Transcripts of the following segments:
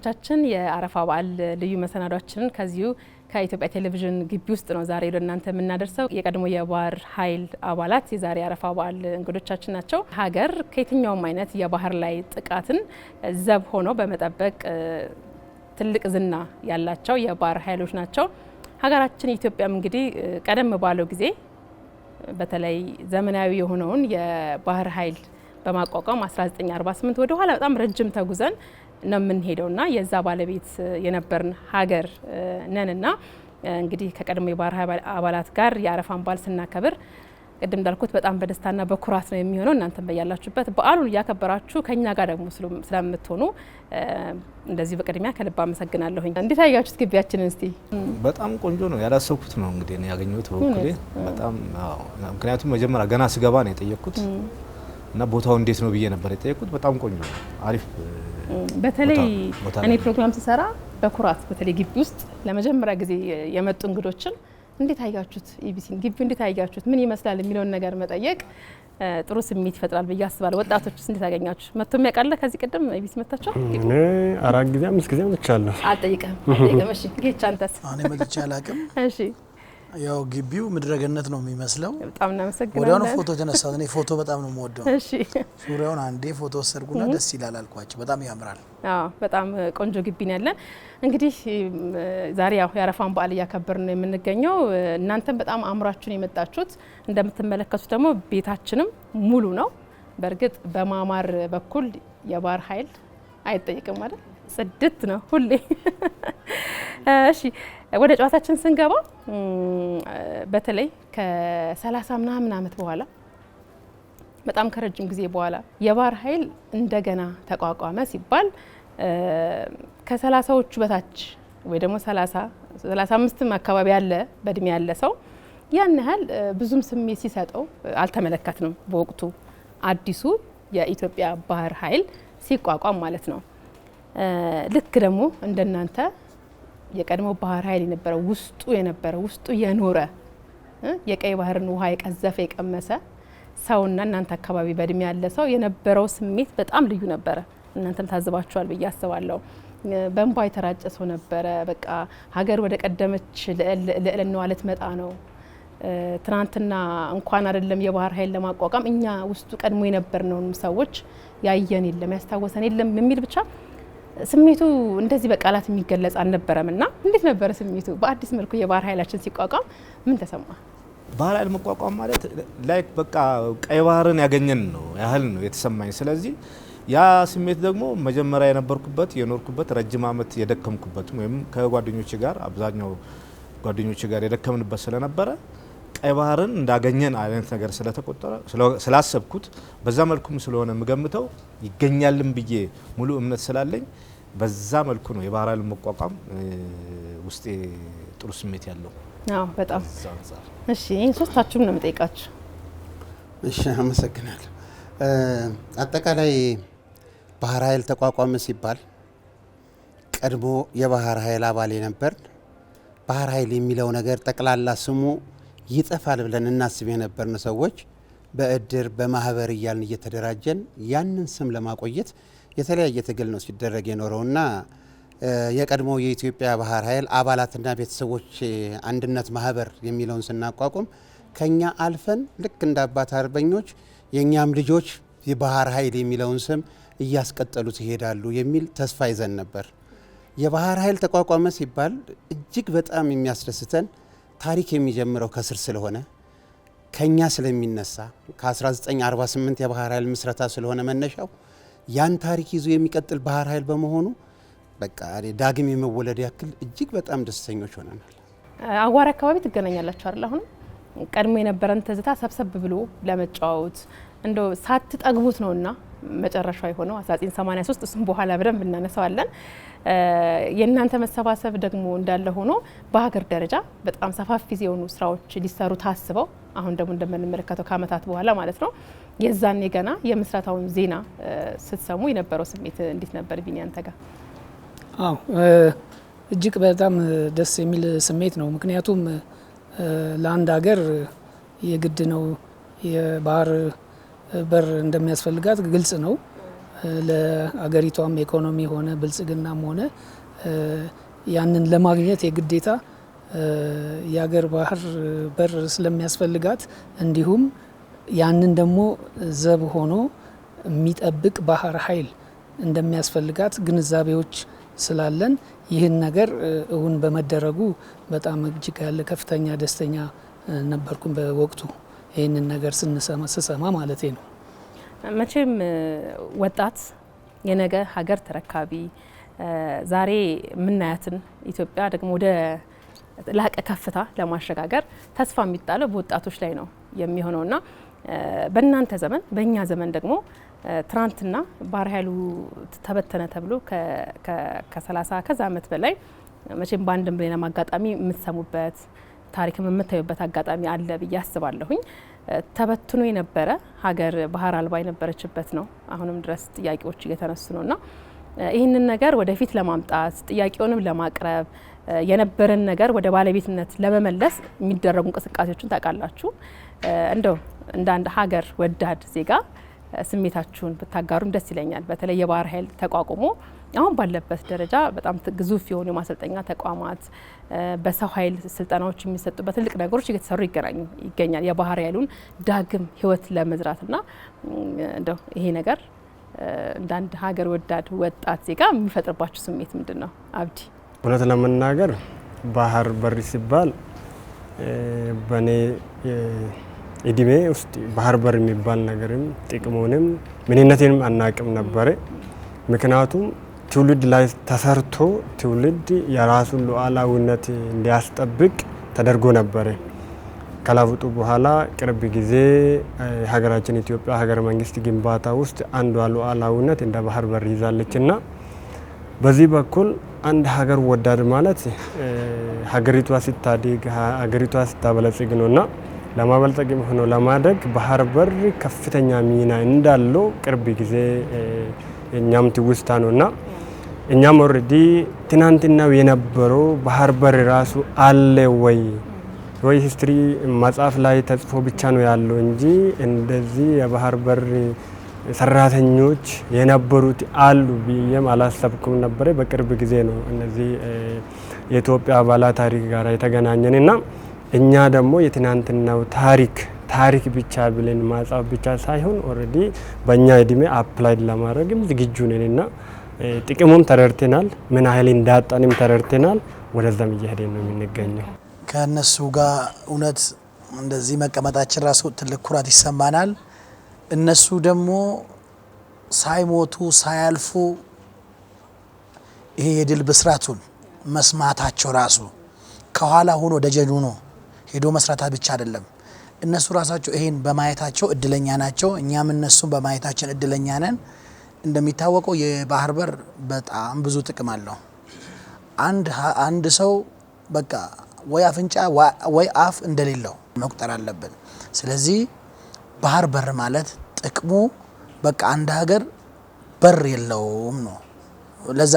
ተመልካቾቻችን የአረፋ በዓል ልዩ መሰናዷችንን ከዚሁ ከኢትዮጵያ ቴሌቪዥን ግቢ ውስጥ ነው ዛሬ ለእናንተ የምናደርሰው። የቀድሞ የባህር ኃይል አባላት የዛሬ አረፋ በዓል እንግዶቻችን ናቸው። ሀገር ከየትኛውም አይነት የባህር ላይ ጥቃትን ዘብ ሆኖ በመጠበቅ ትልቅ ዝና ያላቸው የባህር ኃይሎች ናቸው። ሀገራችን ኢትዮጵያም እንግዲህ ቀደም ባለው ጊዜ በተለይ ዘመናዊ የሆነውን የባህር ኃይል በማቋቋም 1948 ወደ ኋላ በጣም ረጅም ተጉዘን ነው የምንሄደውና የዛ ባለቤት የነበርን ሀገር ነንና እንግዲህ ከቀድሞ የባህር ኃይል አባላት ጋር የአረፋን በዓል ስናከብር ቅድም እንዳልኩት በጣም በደስታና በኩራት ነው የሚሆነው። እናንተም በያላችሁበት በዓሉን እያከበራችሁ ከኛ ጋር ደግሞ ስለምትሆኑ እንደዚህ በቅድሚያ ከልብ አመሰግናለሁኝ። እንዴት አያችሁት ግቢያችንን? እስቲ በጣም ቆንጆ ነው። ያላሰብኩት ነው እንግዲህ ነው ያገኘሁት በኩሌ በጣም ምክንያቱም መጀመሪያ ገና ስገባ ነው የጠየቅኩት እና ቦታው እንዴት ነው ብዬ ነበር የጠየቅኩት። በጣም ቆንጆ ነው፣ አሪፍ። በተለይ እኔ ፕሮግራም ስሰራ በኩራት በተለይ ግቢ ውስጥ ለመጀመሪያ ጊዜ የመጡ እንግዶችን እንዴት አያችሁት ኢቢሲን ግቢው እንዴት አያችሁት ምን ይመስላል የሚለውን ነገር መጠየቅ ጥሩ ስሜት ይፈጥራል ብዬ አስባለሁ። ወጣቶችስ እንዴት አገኛችሁ? መጥቶ የሚያውቃለ ከዚህ ቀደም ኢቢሲ መጣችሁ? እኔ 4 ጊዜ 5 ጊዜ መጥቻለሁ። አልጠይቅም። እሺ ጌቻ አንተስ? እኔ መጥቼ አላውቅም። እሺ ያው ግቢው ምድረገነት ነው የሚመስለው። በጣም እናመሰግናለን። ወዲያውኑ ፎቶ ተነሳሁ። እኔ ፎቶ በጣም ነው የምወደው። እሺ ዙሪያውን አንዴ ፎቶ ወሰድኩና ደስ ይላል አልኳቸው። በጣም ያምራል። አዎ በጣም ቆንጆ ግቢ ነው ያለን። እንግዲህ ዛሬ ያው የአረፋን በዓል እያከበርን ነው የምንገኘው። እናንተም በጣም አምራችሁን የመጣችሁት። እንደምትመለከቱት ደግሞ ቤታችንም ሙሉ ነው። በእርግጥ በማማር በኩል የባህር ኃይል አይጠይቅም አይደል? ጽድት ነው ሁሌ። እሺ ወደ ጨዋታችን ስንገባ በተለይ ከ30 ምናምን ዓመት በኋላ በጣም ከረጅም ጊዜ በኋላ የባህር ኃይል እንደገና ተቋቋመ ሲባል ከ30ዎቹ በታች ወይ ደግሞ 35 አካባቢ ያለ በእድሜ ያለ ሰው ያን ያህል ብዙም ስሜት ሲሰጠው አልተመለከትንም። በወቅቱ አዲሱ የኢትዮጵያ ባህር ኃይል ሲቋቋም ማለት ነው። ልክ ደግሞ እንደናንተ የቀድሞ ባህር ኃይል የነበረው ውስጡ የኖረ የቀይ ባህርን ውሃ የቀዘፈ የቀመሰ ሰውና እናንተ አካባቢ በእድሜ ያለ ሰው የነበረው ስሜት በጣም ልዩ ነበረ። እናንተም ታዝባችኋል ብዬ አስባለሁ። በእንባ የተራጨ ሰው ነበረ። በቃ ሀገር ወደ ቀደመች ልዕልናዋ ልትመጣ ነው። ትናንትና እንኳን አይደለም የባህር ኃይል ለማቋቋም እኛ ውስጡ ቀድሞ የነበርነውን ሰዎች ያየን የለም ያስታወሰን የለም የሚል ብቻ ስሜቱ እንደዚህ በቃላት የሚገለጽ አልነበረምና እንዴት ነበር ስሜቱ? በአዲስ መልኩ የባህር ኃይላችን ሲቋቋም ምን ተሰማ? ባህር ኃይል መቋቋም ማለት ላይክ በቃ ቀይ ባህርን ያገኘን ነው ያህል ነው የተሰማኝ። ስለዚህ ያ ስሜት ደግሞ መጀመሪያ የነበርኩበት የኖርኩበት ረጅም ዓመት የደከምኩበት ወይም ከጓደኞቼ ጋር አብዛኛው ጓደኞቼ ጋር የደከምንበት ስለነበረ ቀይ ባህርን እንዳገኘን አይነት ነገር ስለተቆጠረ ስላሰብኩት በዛ መልኩም ስለሆነ የምገምተው ይገኛልም ብዬ ሙሉ እምነት ስላለኝ በዛ መልኩ ነው የባህር ኃይል መቋቋም ውስጤ ጥሩ ስሜት ያለው። አዎ በጣም እሺ። ሶስታችሁም ነው የምጠይቃችሁ። እሺ አመሰግናለሁ። አጠቃላይ ባህር ኃይል ተቋቋመ ሲባል ቀድሞ የባህር ኃይል አባል የነበር ባህር ኃይል የሚለው ነገር ጠቅላላ ስሙ ይጠፋል ብለን እናስብ የነበርን ሰዎች በእድር በማህበር እያልን እየተደራጀን ያንን ስም ለማቆየት የተለያየ ትግል ነው ሲደረግ የኖረውና የቀድሞ የኢትዮጵያ ባህር ኃይል አባላትና ቤተሰቦች አንድነት ማህበር የሚለውን ስናቋቁም ከኛ አልፈን ልክ እንደ አባት አርበኞች የኛም ልጆች የባህር ኃይል የሚለውን ስም እያስቀጠሉት ይሄዳሉ የሚል ተስፋ ይዘን ነበር። የባህር ኃይል ተቋቋመ ሲባል እጅግ በጣም የሚያስደስተን ታሪክ የሚጀምረው ከስር ስለሆነ ከኛ ስለሚነሳ ከ1948 የባህር ኃይል ምስረታ ስለሆነ መነሻው ያን ታሪክ ይዞ የሚቀጥል ባህር ኃይል በመሆኑ በቃ ዳግም የመወለድ ያክል እጅግ በጣም ደስተኞች ሆነናል። አዋራ አካባቢ ትገናኛላችሁ አይደል? አሁን ቀድሞ የነበረን ትዝታ ሰብሰብ ብሎ ለመጫወት እንደው ሳትጠግቡት ነውና መጨረሻው የሆነው 1983 እሱም በኋላ በደንብ እናነሳዋለን። የእናንተ መሰባሰብ ደግሞ እንዳለ ሆኖ በሀገር ደረጃ በጣም ሰፋፊ የሆኑ ስራዎች ሊሰሩ ታስበው አሁን ደግሞ እንደምንመለከተው ከአመታት በኋላ ማለት ነው። የዛኔ ገና የምስረታውን ዜና ስትሰሙ የነበረው ስሜት እንዴት ነበር? ቢኒ አንተ ጋር? አዎ እጅግ በጣም ደስ የሚል ስሜት ነው። ምክንያቱም ለአንድ ሀገር የግድ ነው የባህር በር እንደሚያስፈልጋት ግልጽ ነው። ለአገሪቷም ኢኮኖሚ ሆነ ብልጽግናም ሆነ ያንን ለማግኘት የግዴታ የአገር ባህር በር ስለሚያስፈልጋት እንዲሁም ያንን ደግሞ ዘብ ሆኖ የሚጠብቅ ባህር ኃይል እንደሚያስፈልጋት ግንዛቤዎች ስላለን ይህን ነገር እውን በመደረጉ በጣም እጅግ ያለ ከፍተኛ ደስተኛ ነበርኩኝ በወቅቱ ይህንን ነገር ስሰማ ማለቴ ነው። መቼም ወጣት የነገ ሀገር ተረካቢ ዛሬ የምናያትን ኢትዮጵያ ደግሞ ወደ ላቀ ከፍታ ለማሸጋገር ተስፋ የሚጣለው በወጣቶች ላይ ነው የሚሆነውና በእናንተ ዘመን በእኛ ዘመን ደግሞ ትናንትና ባህር ኃይሉ ተበተነ ተብሎ ከ30 ከዛ ዓመት በላይ መቼም በአንድም በሌላም አጋጣሚ የምትሰሙበት ታሪክም የምታዩበት አጋጣሚ አለ ብዬ አስባለሁኝ። ተበትኖ የነበረ ሀገር ባህር አልባ የነበረችበት ነው። አሁንም ድረስ ጥያቄዎች እየተነሱ ነውና ይህንን ነገር ወደፊት ለማምጣት ጥያቄውንም ለማቅረብ የነበረን ነገር ወደ ባለቤትነት ለመመለስ የሚደረጉ እንቅስቃሴዎችን ታውቃላችሁ። እንደው እንደ አንድ ሀገር ወዳድ ዜጋ ስሜታችሁን ብታጋሩም ደስ ይለኛል። በተለይ የባህር ኃይል ተቋቁሞ አሁን ባለበት ደረጃ በጣም ግዙፍ የሆኑ የማሰልጠኛ ተቋማት በሰው ኃይል ስልጠናዎች የሚሰጡበት ትልቅ ነገሮች እየተሰሩ ይገኛል። የባህር ኃይሉን ዳግም ህይወት ለመዝራትና እንደው ይሄ ነገር እንደ አንድ ሀገር ወዳድ ወጣት ዜጋ የሚፈጥርባችሁ ስሜት ምንድን ነው? አብዲ፣ እውነት ለመናገር ባህር በር ሲባል በኔ እድሜ ውስጥ ባህር በር የሚባል ነገርም ጥቅሙንም ምንነቴንም አናቅም ነበረ። ምክንያቱም ትውልድ ላይ ተሰርቶ ትውልድ የራሱን ሉዓላዊነት እንዲያስጠብቅ ተደርጎ ነበረ። ከለውጡ በኋላ ቅርብ ጊዜ ሀገራችን ኢትዮጵያ ሀገረ መንግስት ግንባታ ውስጥ አንዷ ሉዓላዊነት እንደ ባህር በር ይዛለችና በዚህ በኩል አንድ ሀገር ወዳድ ማለት ሀገሪቷ ስታድግ ሀገሪቷ ስታበለጽግ ነውና ለማበልጸግም ሆኖ ለማደግ ባህር በር ከፍተኛ ሚና እንዳለው ቅርብ ጊዜ እኛም ትውስታ ነውና እኛም ኦልሬዲ ትናንትናው የነበረው ባህር በር ራሱ አለ ወይ ሂስትሪ መጽሐፍ ላይ ተጽፎ ብቻ ነው ያለው እንጂ እንደዚህ የባህር በር ሰራተኞች የነበሩት አሉ ብዬም አላሰብኩም ነበር። በቅርብ ጊዜ ነው እነዚህ የኢትዮጵያ አባላት ታሪክ ጋር የተገናኘንና እኛ ደግሞ የትናንትናው ታሪክ ብቻ ብለን ማጻፍ ብቻ ሳይሆን ኦልሬዲ በእኛ እድሜ አፕላይድ ለማድረግም ዝግጁ ነንና ጥቅሙም ተረድተናል፣ ምን ያህል እንዳጣንም ተረድተናል። ወደዛም እየሄድን ነው የምንገኘው። ከነሱ ጋር እውነት እንደዚህ መቀመጣችን ራሱ ትልቅ ኩራት ይሰማናል። እነሱ ደግሞ ሳይሞቱ ሳያልፉ ይሄ የድል ብስራቱን መስማታቸው ራሱ ከኋላ ሆኖ ደጀኑ ነው ሄዶ መስራታ ብቻ አይደለም። እነሱ ራሳቸው ይሄን በማየታቸው እድለኛ ናቸው። እኛም እነሱን በማየታችን እድለኛ ነን። እንደሚታወቀው የባህር በር በጣም ብዙ ጥቅም አለው። አንድ ሰው በቃ ወይ አፍንጫ ወይ አፍ እንደሌለው መቁጠር አለብን። ስለዚህ ባህር በር ማለት ጥቅሙ በቃ አንድ ሀገር በር የለውም ነው። ለዛ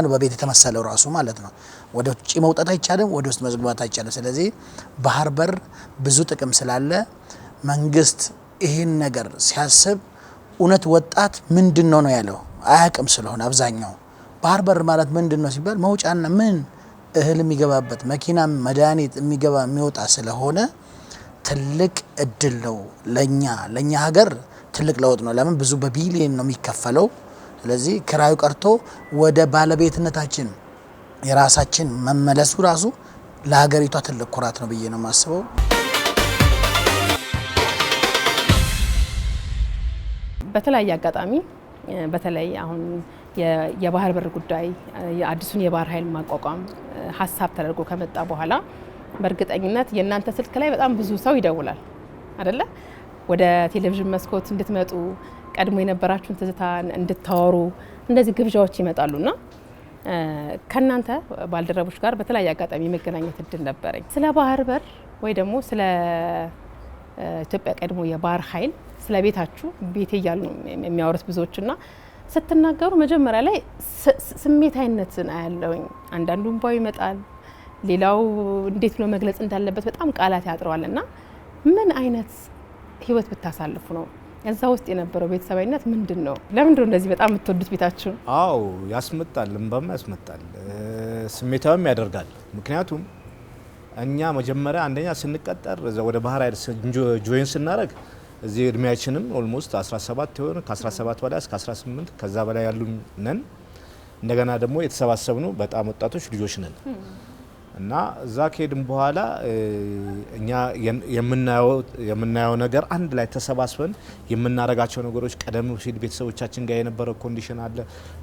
ነው በቤት የተመሰለው ራሱ ማለት ነው። ወደ ውጭ መውጣት አይቻልም፣ ወደ ውስጥ መግባት አይቻልም። ስለዚህ ባህር በር ብዙ ጥቅም ስላለ መንግስት ይህን ነገር ሲያስብ እውነት ወጣት ምንድነው ነው ያለው አያቅም። ስለሆነ አብዛኛው ባህር በር ማለት ምንድነው ሲባል መውጫና ምን እህል የሚገባበት መኪና መድኃኒት የሚወጣ ስለሆነ ትልቅ እድል ነው ለኛ ሀገር ትልቅ ለውጥ ነው። ለምን ብዙ በቢሊየን ነው የሚከፈለው። ስለዚህ ክራዩ ቀርቶ ወደ ባለቤትነታችን የራሳችን መመለሱ ራሱ ለሀገሪቷ ትልቅ ኩራት ነው ብዬ ነው የማስበው። በተለያየ አጋጣሚ በተለይ አሁን የባህር በር ጉዳይ የአዲሱን የባህር ኃይል ማቋቋም ሀሳብ ተደርጎ ከመጣ በኋላ በእርግጠኝነት የእናንተ ስልክ ላይ በጣም ብዙ ሰው ይደውላል አይደለ? ወደ ቴሌቪዥን መስኮት እንድትመጡ ቀድሞ የነበራችሁን ትዝታ እንድታወሩ እንደዚህ ግብዣዎች ይመጣሉና ከናንተ ባልደረቦች ጋር በተለያየ አጋጣሚ የመገናኘት እድል ነበረኝ። ስለ ባህር በር ወይ ደግሞ ስለ ኢትዮጵያ ቀድሞ የባህር ኃይል ስለ ቤታችሁ ቤቴ እያሉ የሚያወሩት ብዙዎችና ስትናገሩ መጀመሪያ ላይ ስሜታዊነትን አያለውኝ። አንዳንዱ እንባው ይመጣል፣ ሌላው እንዴት ነው መግለጽ እንዳለበት በጣም ቃላት ያጥረዋልና ምን አይነት ህይወት ብታሳልፉ ነው እዛ ውስጥ የነበረው ቤተሰባዊነት ምንድን ነው? ለምንድን ነው እንደዚህ በጣም የምትወዱት ቤታችሁ? አዎ ያስመጣል፣ እንባም ያስመጣል፣ ስሜታዊም ያደርጋል። ምክንያቱም እኛ መጀመሪያ አንደኛ ስንቀጠር እዛ ወደ ባህር ኃይል ጆይን ስናደርግ እዚህ እድሜያችንም ኦልሞስት 17 ይሆን ከ17 በላይ እስከ 18 ከዛ በላይ ያሉ ነን። እንደገና ደግሞ የተሰባሰብነው በጣም ወጣቶች ልጆች ነን እና እዛ ከሄድን በኋላ እኛ የምናየው ነገር አንድ ላይ ተሰባስበን የምናረጋቸው ነገሮች ቀደም ሲል ቤተሰቦቻችን ጋር የነበረው ኮንዲሽን አለ።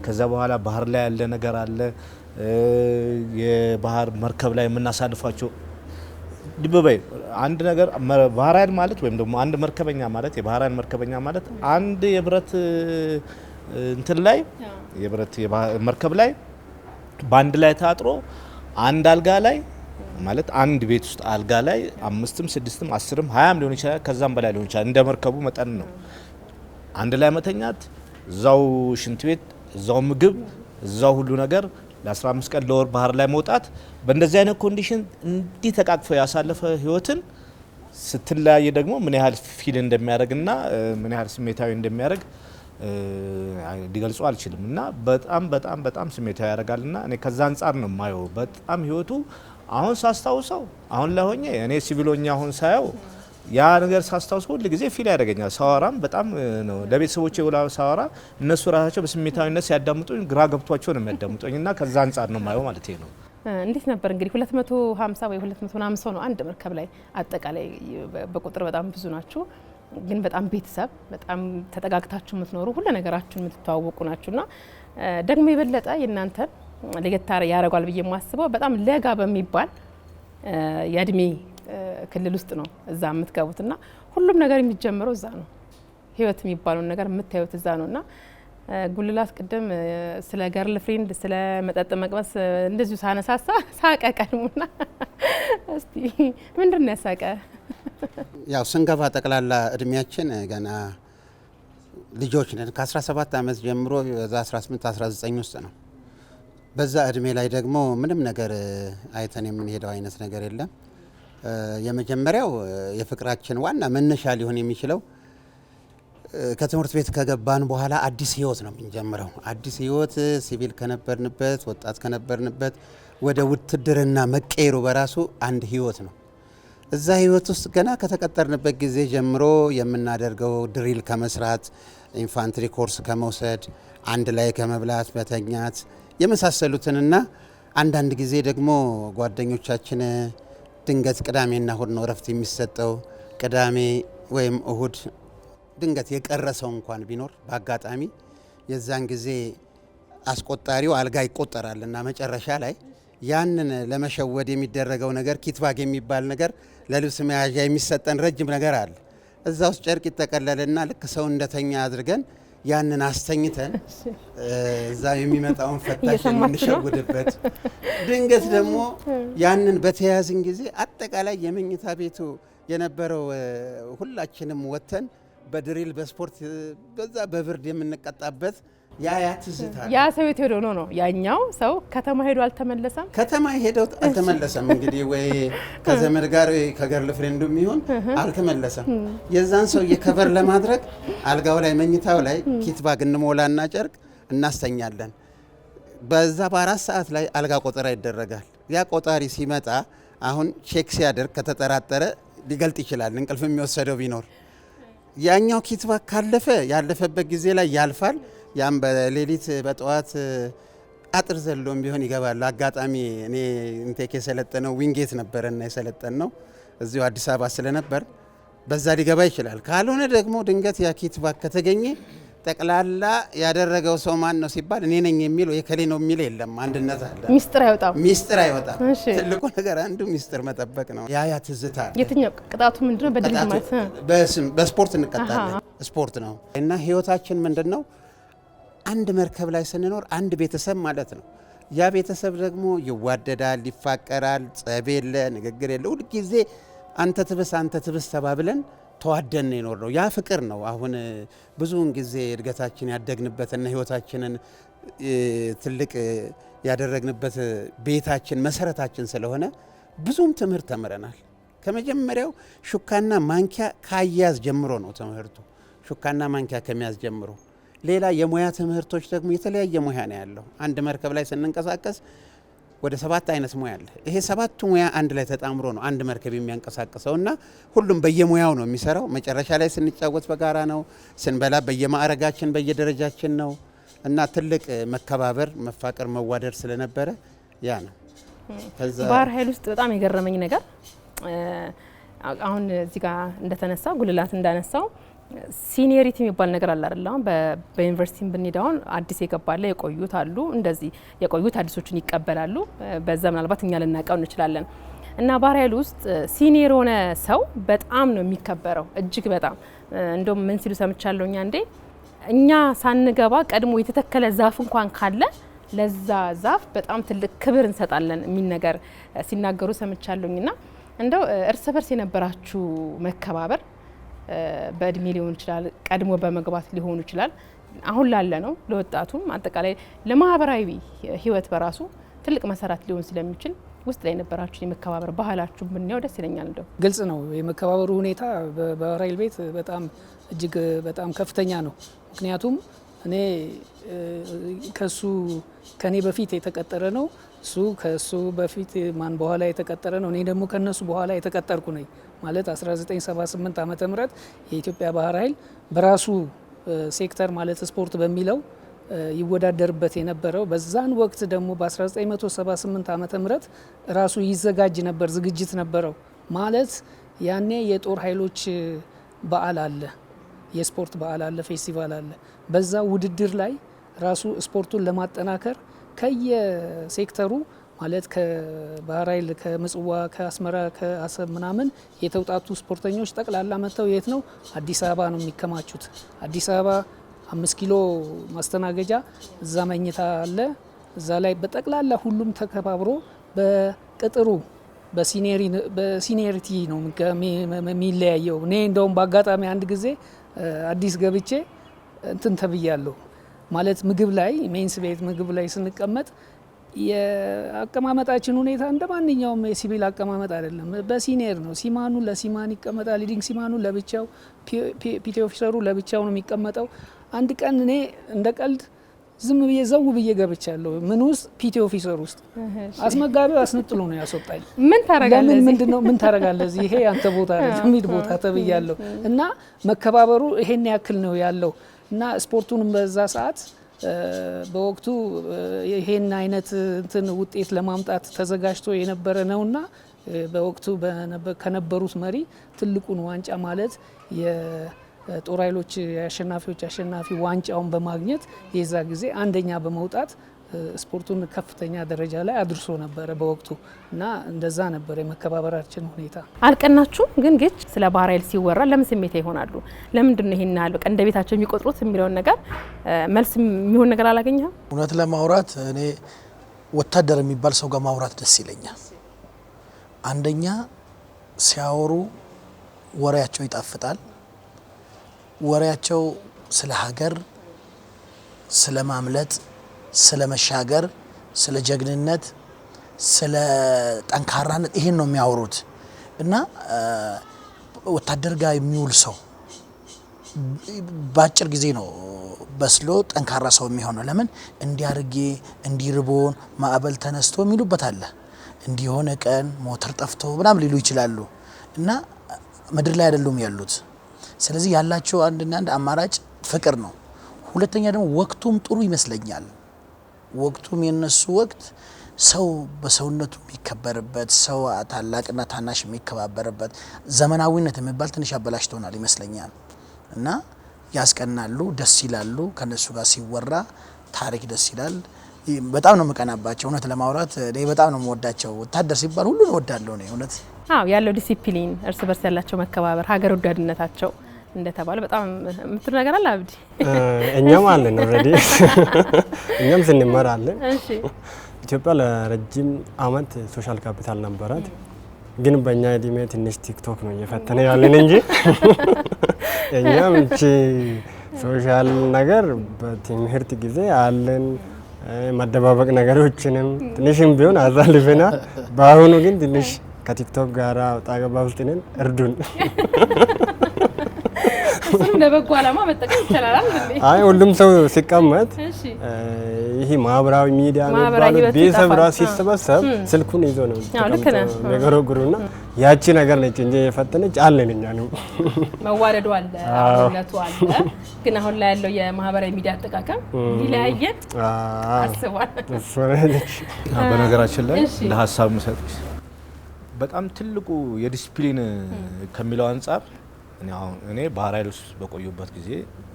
ከዛ በኋላ ባህር ላይ ያለ ነገር አለ። የባህር መርከብ ላይ የምናሳልፋቸው ድብበይ አንድ ነገር ባህር ኃይል ማለት ወይም ደግሞ አንድ መርከበኛ ማለት የባህር ኃይል መርከበኛ ማለት አንድ የብረት እንትን ላይ የብረት መርከብ ላይ በአንድ ላይ ታጥሮ አንድ አልጋ ላይ ማለት አንድ ቤት ውስጥ አልጋ ላይ 5ም 6ም 10ም 20ም ሊሆን ይችላል፣ ከዛም በላይ ሊሆን ይችላል። እንደ መርከቡ መጠን ነው። አንድ ላይ መተኛት፣ እዛው ሽንት ቤት፣ እዛው ምግብ፣ እዛው ሁሉ ነገር ለ15 ቀን ለወር ባህር ላይ መውጣት፣ በእንደዚህ አይነት ኮንዲሽን እንዲህ ተቃቅፎ ያሳለፈ ህይወትን ስትለያየ ደግሞ ምን ያህል ፊል እንደሚያደርግና ምን ያህል ስሜታዊ እንደሚያደርግ ሊገልጹ አልችልም። እና በጣም በጣም በጣም ስሜታዊ ያደርጋልና እኔ ከዛ አንጻር ነው የማየው። በጣም ህይወቱ አሁን ሳስታውሰው አሁን ላይ ሆኜ እኔ ሲቪሎኛ አሁን ሳየው ያ ነገር ሳስታውሰው ሁሉ ጊዜ ፊል ያደርገኛል። ሳወራም በጣም ነው ለቤተሰቦቼ ወላ ሳወራ እነሱ ራሳቸው በስሜታዊነት ሲያዳምጡኝ ግራ ገብቷቸው ነው የሚያዳምጡኝና ከዛ አንጻር ነው የማየው ማለት ነው። እንዴት ነበር እንግዲህ 250 ወይ 200 ምናምን ሰው ነው አንድ መርከብ ላይ አጠቃላይ በቁጥር በጣም ብዙ ናችሁ፣ ግን በጣም ቤተሰብ በጣም ተጠጋግታችሁ የምትኖሩ ሁሉ ነገራችሁን የምትተዋወቁ ናችሁና ደግሞ የበለጠ የእናንተ ለየት ያደርጋል ብዬ የማስበው በጣም ለጋ በሚባል የእድሜ ክልል ውስጥ ነው እዛ የምትገቡትና ሁሉም ነገር የሚጀምረው እዛ ነው። ህይወት የሚባለውን ነገር የምታዩት እዛ ነውና ጉልላት ቅድም ስለ ገርል ፍሬንድ ስለ መጠጥ መቅመስ እንደዚሁ ሳነሳሳ ሳቀ ቀድሙና እስቲ ምንድነው ያሳቀ? ያው ስንገባ ጠቅላላ እድሜያችን ገና ልጆች ነን። ከ17 ዓመት ጀምሮ እዛ 18 19 ውስጥ ነው። በዛ እድሜ ላይ ደግሞ ምንም ነገር አይተን የምንሄደው አይነት ነገር የለም። የመጀመሪያው የፍቅራችን ዋና መነሻ ሊሆን የሚችለው ከትምህርት ቤት ከገባን በኋላ አዲስ ህይወት ነው የምንጀምረው። አዲስ ህይወት ሲቪል ከነበርንበት ወጣት ከነበርንበት ወደ ውትድርና መቀየሩ በራሱ አንድ ህይወት ነው። እዛ ህይወት ውስጥ ገና ከተቀጠርንበት ጊዜ ጀምሮ የምናደርገው ድሪል ከመስራት፣ ኢንፋንትሪ ኮርስ ከመውሰድ፣ አንድ ላይ ከመብላት መተኛት የመሳሰሉትንና አንዳንድ ጊዜ ደግሞ ጓደኞቻችን ድንገት ቅዳሜና እሁድ ነው እረፍት የሚሰጠው። ቅዳሜ ወይም እሁድ ድንገት የቀረሰው እንኳን ቢኖር በአጋጣሚ የዛን ጊዜ አስቆጣሪው አልጋ ይቆጠራልና መጨረሻ ላይ ያንን ለመሸወድ የሚደረገው ነገር ኪትባግ የሚባል ነገር ለልብስ መያዣ የሚሰጠን ረጅም ነገር አለ። እዛ ውስጥ ጨርቅ ይጠቀለልና ልክ ሰው እንደተኛ አድርገን ያንን አስተኝተን እዛ የሚመጣውን ፈታሽ የምንሸውድበት፣ ድንገት ደግሞ ያንን በተያዝን ጊዜ አጠቃላይ የመኝታ ቤቱ የነበረው ሁላችንም ወተን በድሪል በስፖርት በዛ በብርድ የምንቀጣበት ያ ትዝታ ያ ሰው የት ሄዶ ነው? ያኛው ሰው ከተማ ሄዶ አልተመለሰም። ከተማ ሄዶ አልተመለሰም። እንግዲህ ወይ ከዘመድ ጋር ከገርል ፍሬንዱ ይሁን አልተመለሰም። የዛን ሰው የከቨር ለማድረግ አልጋው ላይ መኝታው ላይ ኪትባግ እንሞላና ጨርቅ እናስተኛለን። በዛ በ4 ሰዓት ላይ አልጋ ቆጠራ ይደረጋል። ያ ቆጣሪ ሲመጣ አሁን ቼክ ሲያደርግ ከተጠራጠረ ሊገልጥ ይችላል፣ እንቅልፍ የሚወሰደው ቢኖር። ያኛው ኪትባግ ካለፈ ያለፈበት ጊዜ ላይ ያልፋል። ያም በሌሊት በጠዋት አጥር ዘሎም ቢሆን ይገባል። አጋጣሚ እኔ ኢንቴክ የሰለጠነው ዊንጌት ነበረና የሰለጠነው እዚሁ አዲስ አበባ ስለነበር በዛ ሊገባ ይችላል። ካልሆነ ደግሞ ድንገት ያ ኪትባግ ከተገኘ ጠቅላላ ያደረገው ሰው ማን ነው ሲባል እኔ ነኝ የሚል ወይ ከሌ ነው የሚል የለም። አንድነት አለ። ሚስጥር አይወጣም። ሚስጥር አይወጣም። ትልቁ ነገር አንዱ ሚስጥር መጠበቅ ነው። ያ ትዝታ። የትኛው ቅጣቱ ምንድነው? በድል ማለት በስፖርት እንቀጣለን። ስፖርት ነው እና ህይወታችን ምንድነው? አንድ መርከብ ላይ ስንኖር አንድ ቤተሰብ ማለት ነው። ያ ቤተሰብ ደግሞ ይዋደዳል፣ ይፋቀራል፣ ጸብ የለ፣ ንግግር የለ። ሁል ጊዜ አንተ ትብስ ተባብለን ተዋደን ይኖር ነው። ያ ፍቅር ነው። አሁን ብዙውን ጊዜ እድገታችን ያደግንበትና ህይወታችንን ትልቅ ያደረግንበት ቤታችን መሰረታችን ስለሆነ ብዙም ትምህርት ተምረናል። ከመጀመሪያው ሹካና ማንኪያ ካያያዝ ጀምሮ ነው ትምህርቱ። ሹካና ማንኪያ ከመያዝ ጀምሮ ሌላ የሙያ ትምህርቶች ደግሞ የተለያየ ሙያ ነው ያለው። አንድ መርከብ ላይ ስንንቀሳቀስ ወደ 7 አይነት ሙያ አለ። ይሄ 7ቱ ሙያ አንድ ላይ ተጣምሮ ነው አንድ መርከብ የሚያንቀሳቅሰው እና ሁሉም በየሙያው ነው የሚሰራው። መጨረሻ ላይ ስንጫወት በጋራ ነው፣ ስንበላ በየማዕረጋችን በየደረጃችን ነው እና ትልቅ መከባበር፣ መፋቀር፣ መዋደድ ስለነበረ ያ ነው። ባህር ኃይል ውስጥ በጣም የገረመኝ ነገር አሁን እዚህ ጋር እንደተነሳ ጉልላት እንዳነሳው ሲኒየሪቲ የሚባል ነገር አለ አይደል? አሁን በዩኒቨርሲቲም ብንሄድ አሁን አዲስ የገባለ የቆዩት አሉ፣ እንደዚህ የቆዩት አዲሶችን ይቀበላሉ። በዛ ምናልባት እኛ ልናውቀው እንችላለን። እና ባህር ኃይል ውስጥ ሲኒየር የሆነ ሰው በጣም ነው የሚከበረው፣ እጅግ በጣም እንደውም ምን ሲሉ ሰምቻለሁ እኛ ሳንገባ ቀድሞ የተተከለ ዛፍ እንኳን ካለ ለዛ ዛፍ በጣም ትልቅ ክብር እንሰጣለን የሚል ነገር ሲናገሩ ሰምቻለሁና እንደው እርስ በርስ የነበራችሁ መከባበር በእድሜ ሊሆን ይችላል፣ ቀድሞ በመግባት ሊሆን ይችላል፣ አሁን ላለ ነው ለወጣቱም አጠቃላይ ለማህበራዊ ህይወት በራሱ ትልቅ መሰረት ሊሆን ስለሚችል ውስጥ ላይ የነበራችሁ የመከባበር ባህላችሁ ብናየው ደስ ይለኛል። እንደው ግልጽ ነው የመከባበሩ ሁኔታ በባህር ኃይል ቤት በጣም እጅግ በጣም ከፍተኛ ነው። ምክንያቱም እኔ ከኔ በፊት የተቀጠረ ነው፣ እሱ ከሱ በፊት ማን በኋላ የተቀጠረ ነው፣ እኔ ደግሞ ከነሱ በኋላ የተቀጠርኩ ነኝ ማለት 1978 ዓመተ ምህረት የኢትዮጵያ ባህር ኃይል በራሱ ሴክተር ማለት ስፖርት በሚለው ይወዳደርበት የነበረው በዛን ወቅት ደግሞ በ1978 ዓመተ ምህረት ራሱ ይዘጋጅ ነበር፣ ዝግጅት ነበረው ማለት ያኔ የጦር ኃይሎች በዓል አለ፣ የስፖርት በዓል አለ፣ ፌስቲቫል አለ። በዛ ውድድር ላይ ራሱ ስፖርቱን ለማጠናከር ከየሴክተሩ ማለት ከባህር ኃይል ከምጽዋ፣ ከአስመራ፣ ከአሰብ ምናምን የተውጣጡ ስፖርተኞች ጠቅላላ መጥተው የት ነው አዲስ አበባ ነው የሚከማቹት። አዲስ አበባ 5 ኪሎ ማስተናገጃ፣ እዛ መኝታ አለ። እዛ ላይ በጠቅላላ ሁሉም ተከባብሮ በቅጥሩ በሲኒየሪቲ ነው የሚለያየው። እኔ እንደውም በአጋጣሚ አንድ ጊዜ አዲስ ገብቼ እንትን ተብያለሁ ማለት ምግብ ላይ ሜንስ ቤት ምግብ ላይ ስንቀመጥ የአቀማመጣችን ሁኔታ እንደ ማንኛውም የሲቪል አቀማመጥ አይደለም። በሲኒየር ነው። ሲማኑ ለሲማን ይቀመጣል፣ ሊዲንግ ሲማኑ ለብቻው፣ ፒቲ ኦፊሰሩ ለብቻው ነው የሚቀመጠው። አንድ ቀን እኔ እንደ ቀልድ ዝም ብዬ ዘው ብዬ ገብቻለሁ። ምን ውስጥ ፒቲ ኦፊሰር ውስጥ አስመጋቢው አስነጥሎ ነው ያስወጣኝ። ምን ታረጋለህ? ምንድነው ምን ታረጋለህ? ይሄ አንተ ቦታ አይደለም ሚድ ቦታ ተብያለሁ። እና መከባበሩ ይሄን ያክል ነው ያለው እና ስፖርቱንም በዛ ሰዓት በወቅቱ ይሄን አይነት እንትን ውጤት ለማምጣት ተዘጋጅቶ የነበረ ነውና በወቅቱ ከነበሩት መሪ ትልቁን ዋንጫ ማለት የጦር ኃይሎች የአሸናፊዎች አሸናፊ ዋንጫውን በማግኘት የዛ ጊዜ አንደኛ በመውጣት ስፖርቱን ከፍተኛ ደረጃ ላይ አድርሶ ነበረ በወቅቱ እና እንደዛ ነበር የመከባበራችን ሁኔታ። አልቀናችሁም? ግን ግጭ ስለ ባህር ኃይል ሲወራ ለምን ስሜታ ይሆናሉ? ለምንድን ነው ይሄን ያህል በቃ እንደ ቤታቸው የሚቆጥሩት የሚለውን ነገር መልስ የሚሆን ነገር አላገኘህም? እውነት ለማውራት እኔ ወታደር የሚባል ሰው ጋር ማውራት ደስ ይለኛል። አንደኛ ሲያወሩ ወሬያቸው ይጣፍጣል። ወሬያቸው ስለ ሀገር፣ ስለ ማምለጥ፣ ስለ መሻገር፣ ስለ ጀግንነት፣ ስለ ጠንካራነት ይሄን ነው የሚያወሩት እና ወታደር ጋር የሚውል ሰው በአጭር ጊዜ ነው በስሎ ጠንካራ ሰው የሚሆነው። ለምን እንዲያርጌ እንዲርቦን ማዕበል ተነስቶ የሚሉበት አለ። እንዲሆነ ቀን ሞተር ጠፍቶ ምናምን ሊሉ ይችላሉ እና ምድር ላይ አይደሉም ያሉት። ስለዚህ ያላቸው አንድና አንድ አማራጭ ፍቅር ነው። ሁለተኛ ደግሞ ወቅቱም ጥሩ ይመስለኛል። ወቅቱም የነሱ ወቅት ሰው በሰውነቱ የሚከበርበት፣ ሰው ታላቅና ታናሽ የሚከባበርበት፣ ዘመናዊነት የሚባል ትንሽ አበላሽቶናል ይመስለኛል እና ያስቀናሉ፣ ደስ ይላሉ። ከነሱ ጋር ሲወራ ታሪክ ደስ ይላል። በጣም ነው መቀናባቸው። እውነት ለማውራት እኔ በጣም ነው የምወዳቸው። ወታደር ሲባል ሁሉን እወዳለሁ ነው እውነት። ያለው ዲሲፕሊን፣ እርስ በርስ ያላቸው መከባበር፣ ሀገር ወዳድነታቸው እንደተባለ በጣም የምትሉ ነገር አለ አብዲ? እኛም አለን ኦልሬዲ እኛም ስንመራ አለን። እሺ ኢትዮጵያ ለረጅም አመት ሶሻል ካፒታል ነበራት፣ ግን በእኛ እድሜ ትንሽ ቲክቶክ ነው እየፈተነ ያለን እንጂ እኛም እቺ ሶሻል ነገር በትምህርት ጊዜ አለን። መደባበቅ ነገሮችንም ትንሽም ቢሆን አዛልፈናል። በአሁኑ ግን ትንሽ ከቲክቶክ ጋር ወጣ ገባ ውስጥ ነን። እርዱን። እሱም ለበጎ ዓላማ መጠቀም ይቻላል እንዴ? አይ ሁሉም ሰው ሲቀመጥ እሺ ይሄ ማህበራዊ ሚዲያ ማህበራዊ የሚባለው ህይወት ቤተሰብ ይጠፋል። ራሱ ሲሰበሰብ ስልኩን ይዞ ነው ልክ ነህ። የሚገረግሩና ያቺ ነገር ነች እንጂ የፈተነች አለን እኛ ነው መዋደዱ አለ አብነቱ አለ። ግን አሁን ላይ ያለው የማህበራዊ ሚዲያ አጠቃቀም ሊለያየን አስቧል። በነገራችን ላይ እሺ። ለሀሳብ መሰጥሽ በጣም ትልቁ የዲሲፕሊን ከሚለው አንጻር እኔ ባህር ኃይል ውስጥ በቆዩበት ጊዜ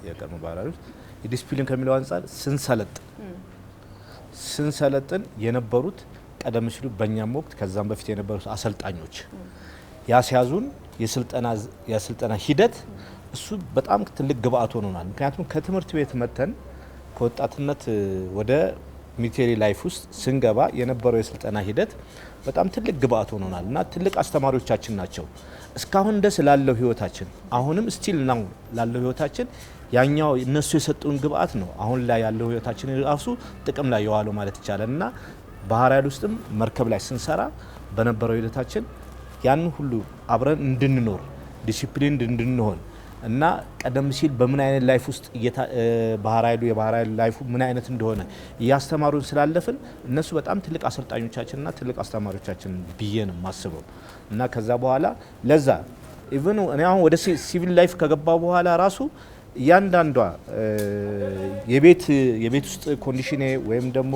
የቀድሞ ባህር ኃይል ውስጥ የዲሲፕሊን ከሚለው አንጻር ስንሰለጥን የነበሩት ቀደም ሲሉ በእኛም ወቅት ከዛም በፊት የነበሩት አሰልጣኞች ያስያዙን የስልጠና ሂደት እሱ በጣም ትልቅ ግብአት ሆኖናል። ምክንያቱም ከትምህርት ቤት መተን ከወጣትነት ወደ ሚሊቴሪ ላይፍ ውስጥ ስንገባ የነበረው የስልጠና ሂደት በጣም ትልቅ ግብአት ሆኖናል እና ትልቅ አስተማሪዎቻችን ናቸው። እስካሁን ደስ ላለው ህይወታችን አሁንም ስቲል ነው ላለው ህይወታችን ያኛው እነሱ የሰጡን ግብአት ነው አሁን ላይ ያለው ህይወታችን ራሱ ጥቅም ላይ የዋለው ማለት ይቻላል እና ባህር ኃይል ውስጥም መርከብ ላይ ስንሰራ በነበረው ሂደታችን ያን ሁሉ አብረን እንድንኖር ዲሲፕሊን እንድንሆን እና ቀደም ሲል በምን አይነት ላይፍ ውስጥ የባህር ኃይሉ ላይፉ ምን አይነት እንደሆነ እያስተማሩን ስላለፍን እነሱ በጣም ትልቅ አሰልጣኞቻችንና ትልቅ አስተማሪዎቻችን ብዬ ነው የማስበው እና ከዛ በኋላ ለዛ ኢቭን እኔ አሁን ወደ ሲቪል ላይፍ ከገባ በኋላ ራሱ እያንዳንዷ የቤት ውስጥ ኮንዲሽኔ ወይም ደግሞ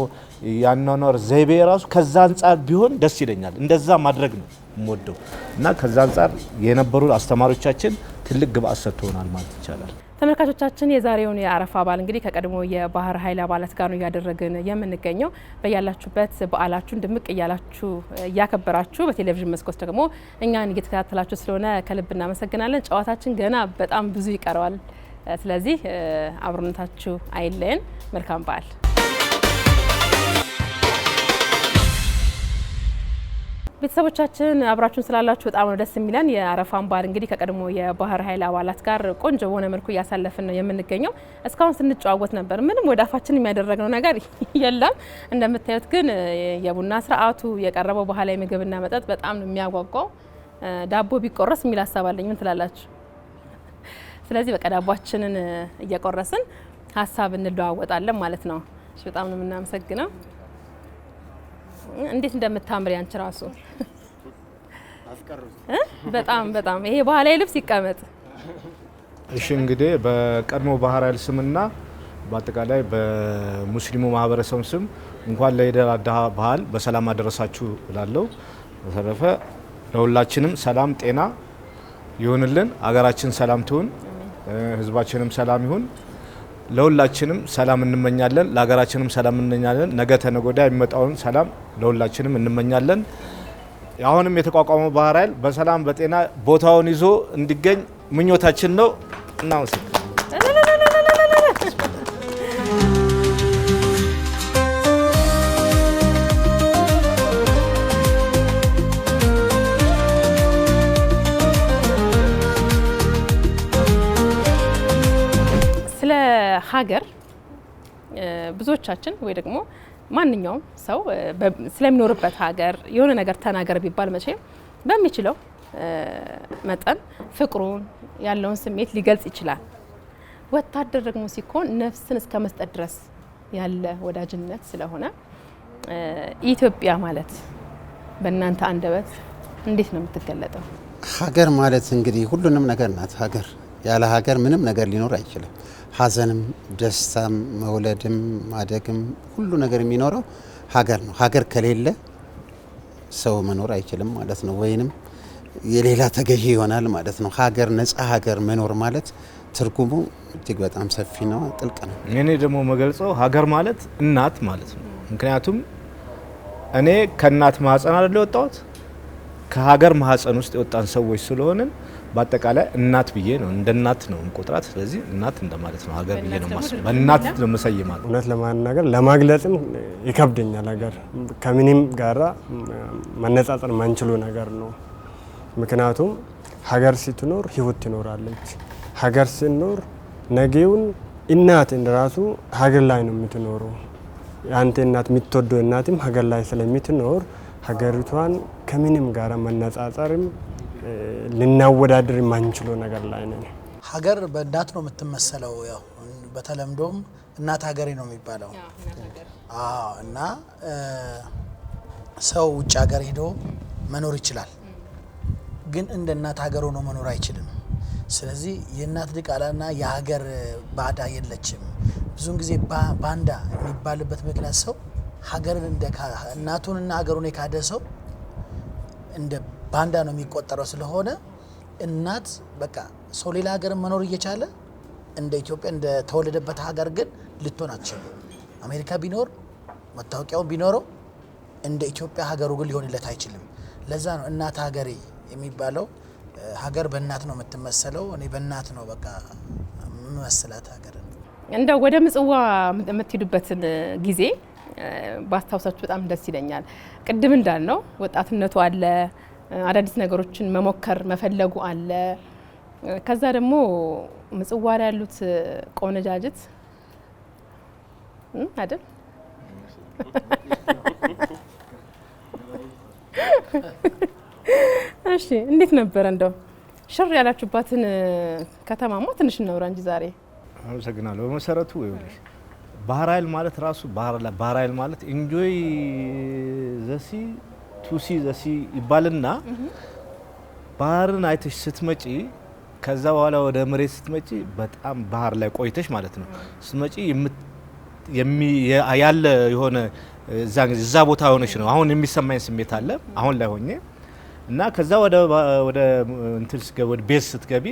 ያኗኗር ዘይቤ ራሱ ከዛ አንጻር ቢሆን ደስ ይለኛል። እንደዛ ማድረግ ነው የምወደው እና ከዛ አንጻር የነበሩ አስተማሪዎቻችን ትልቅ ግብአት ሰጥተውናል ማለት ይቻላል። ተመልካቾቻችን የዛሬውን የአረፋ በዓል እንግዲህ ከቀድሞ የባህር ኃይል አባላት ጋር ነው እያደረግን የምንገኘው። በያላችሁበት በዓላችሁን ድምቅ እያላችሁ እያከበራችሁ በቴሌቪዥን መስኮት ደግሞ እኛን እየተከታተላችሁ ስለሆነ ከልብ እናመሰግናለን። ጨዋታችን ገና በጣም ብዙ ይቀረዋል። ስለዚህ አብሮነታችሁ አይለየን። መልካም በዓል። ቤተሰቦቻችን አብራችሁን ስላላችሁ በጣም ነው ደስ የሚለን። የአረፋን በዓል እንግዲህ ከቀድሞ የባህር ኃይል አባላት ጋር ቆንጆ በሆነ መልኩ እያሳለፍን ነው የምንገኘው። እስካሁን ስንጨዋወት ነበር። ምንም ወደ አፋችን የሚያደረግነው ነገር የለም። እንደምታዩት ግን የቡና ስርዓቱ የቀረበው ባህላዊ ምግብና መጠጥ በጣም ነው የሚያጓጓው። ዳቦ ቢቆረስ የሚል ሀሳብ አለኝ። ምን ትላላችሁ? ስለዚህ በቃ ዳቦአችንን እየቆረስን ሀሳብ እንለዋወጣለን ማለት ነው። እሺ፣ በጣም ነው የምናመሰግነው። እንዴት እንደምታምር ያንቺ ራሱ በጣም ይሄ ባህላዊ ልብስ ይቀመጥ። እሺ እንግዲህ በቀድሞ ባህር ኃይል ስምና በአጠቃላይ በሙስሊሙ ማህበረሰብ ስም እንኳን ለኢድ አል አድሃ በዓል በሰላም አደረሳችሁ እላለሁ። በተረፈ ለሁላችንም ሰላም ጤና ይሁንልን። አገራችን ሰላም ትሁን፣ ህዝባችንም ሰላም ይሁን። ለሁላችንም ሰላም እንመኛለን፣ ለሀገራችንም ሰላም እንመኛለን። ነገ ተነገ ወዲያ የሚመጣውን ሰላም ለሁላችንም እንመኛለን። አሁንም የተቋቋመው ባህር ኃይል በሰላም በጤና ቦታውን ይዞ እንዲገኝ ምኞታችን ነው። እናመሰግናለን። ስለ ሀገር ብዙዎቻችን ወይ ደግሞ ማንኛውም ሰው ስለሚኖርበት ሀገር የሆነ ነገር ተናገር ቢባል መቼም በሚችለው መጠን ፍቅሩን ያለውን ስሜት ሊገልጽ ይችላል። ወታደር ደግሞ ሲኮን ነፍስን እስከ መስጠት ድረስ ያለ ወዳጅነት ስለሆነ ኢትዮጵያ ማለት በእናንተ አንደበት እንዴት ነው የምትገለጠው? ሀገር ማለት እንግዲህ ሁሉንም ነገር ናት። ሀገር ያለ ሀገር ምንም ነገር ሊኖር አይችልም። ሀዘንም፣ ደስታም፣ መውለድም፣ ማደግም ሁሉ ነገር የሚኖረው ሀገር ነው። ሀገር ከሌለ ሰው መኖር አይችልም ማለት ነው፣ ወይንም የሌላ ተገዢ ይሆናል ማለት ነው። ሀገር ነጻ ሀገር መኖር ማለት ትርጉሙ እጅግ በጣም ሰፊ ነው፣ ጥልቅ ነው። እኔ ደግሞ መገልጸው ሀገር ማለት እናት ማለት ነው። ምክንያቱም እኔ ከእናት ማህፀን አይደል የወጣሁት፣ ከሀገር ማህፀን ውስጥ የወጣን ሰዎች ስለሆንን በአጠቃላይ እናት ብዬ ነው እንደ እናት ነው እንቆጥራት። ስለዚህ እናት እንደማለት ነው። ሀገር ብዬ ነው ማስበው፣ በእናት ነው መሰየማት። እውነት ለማናገር ለማግለጽም ይከብደኛል። ሀገር ከምንም ጋራ መነጻጸር ማንችሉ ነገር ነው። ምክንያቱም ሀገር ስትኖር ህይወት ትኖራለች። ሀገር ሲኖር ነገውን እናት ራሱ ሀገር ላይ ነው የምትኖረው። የአንተ እናት የምትወደው እናትም ሀገር ላይ ስለምትኖር ሀገሪቷን ከምንም ጋራ መነጻጸርም ልናወዳድር የማንችለው ነገር ላይ ነን። ሀገር በእናት ነው የምትመሰለው። ያው በተለምዶም እናት ሀገሬ ነው የሚባለው። አዎ። እና ሰው ውጭ ሀገር ሄዶ መኖር ይችላል፣ ግን እንደ እናት ሀገር ሆኖ መኖር አይችልም። ስለዚህ የእናት ድቃላና የሀገር ባዳ የለችም። ብዙውን ጊዜ ባንዳ የሚባልበት ምክንያት ሰው ሀገርን እንደ እናቱንና ሀገሩን የካደ ሰው እንደ ባንዳ ነው የሚቆጠረው። ስለሆነ እናት በቃ ሰው ሌላ ሀገርን መኖር እየቻለ እንደ ኢትዮጵያ እንደ ተወለደበት ሀገር ግን ልትሆን አትችልም። አሜሪካ ቢኖር መታወቂያውን ቢኖረው እንደ ኢትዮጵያ ሀገሩ ግን ሊሆንለት አይችልም። ለዛ ነው እናት ሀገሬ የሚባለው። ሀገር በእናት ነው የምትመሰለው። እኔ በእናት ነው በቃ የምመስላት ሀገር። እንደው ወደ ምጽዋ የምትሄዱበትን ጊዜ ባስታውሳችሁ በጣም ደስ ይለኛል። ቅድም እንዳልነው ወጣትነቱ አለ፣ አዳዲስ ነገሮችን መሞከር መፈለጉ አለ። ከዛ ደግሞ ምጽዋ ላይ ያሉት ቆነጃጅት አይደል? እሺ እንዴት ነበር? እንደው ሽር ያላችሁባትን ከተማማ ትንሽ እናውራ እንጂ ዛሬ። አመሰግናለሁ። በመሰረቱ ይኸውልሽ ባህር ኃይል ማለት ራሱ ባህር ኃይል ማለት ኢንጆይ ዘሲ ቱሲ ዘሲ ይባልና ባህርን አይተሽ ስትመጪ ከዛ በኋላ ወደ መሬት ስትመጪ በጣም ባህር ላይ ቆይተሽ ማለት ነው ስትመጪ ያለ የሆነ እዛ ቦታ ሆነሽ ነው አሁን የሚሰማኝ ስሜት አለ አሁን ላይ ሆኜ እና ከዛ ወደ እንትን ወደ ቤዝ ስትገቢ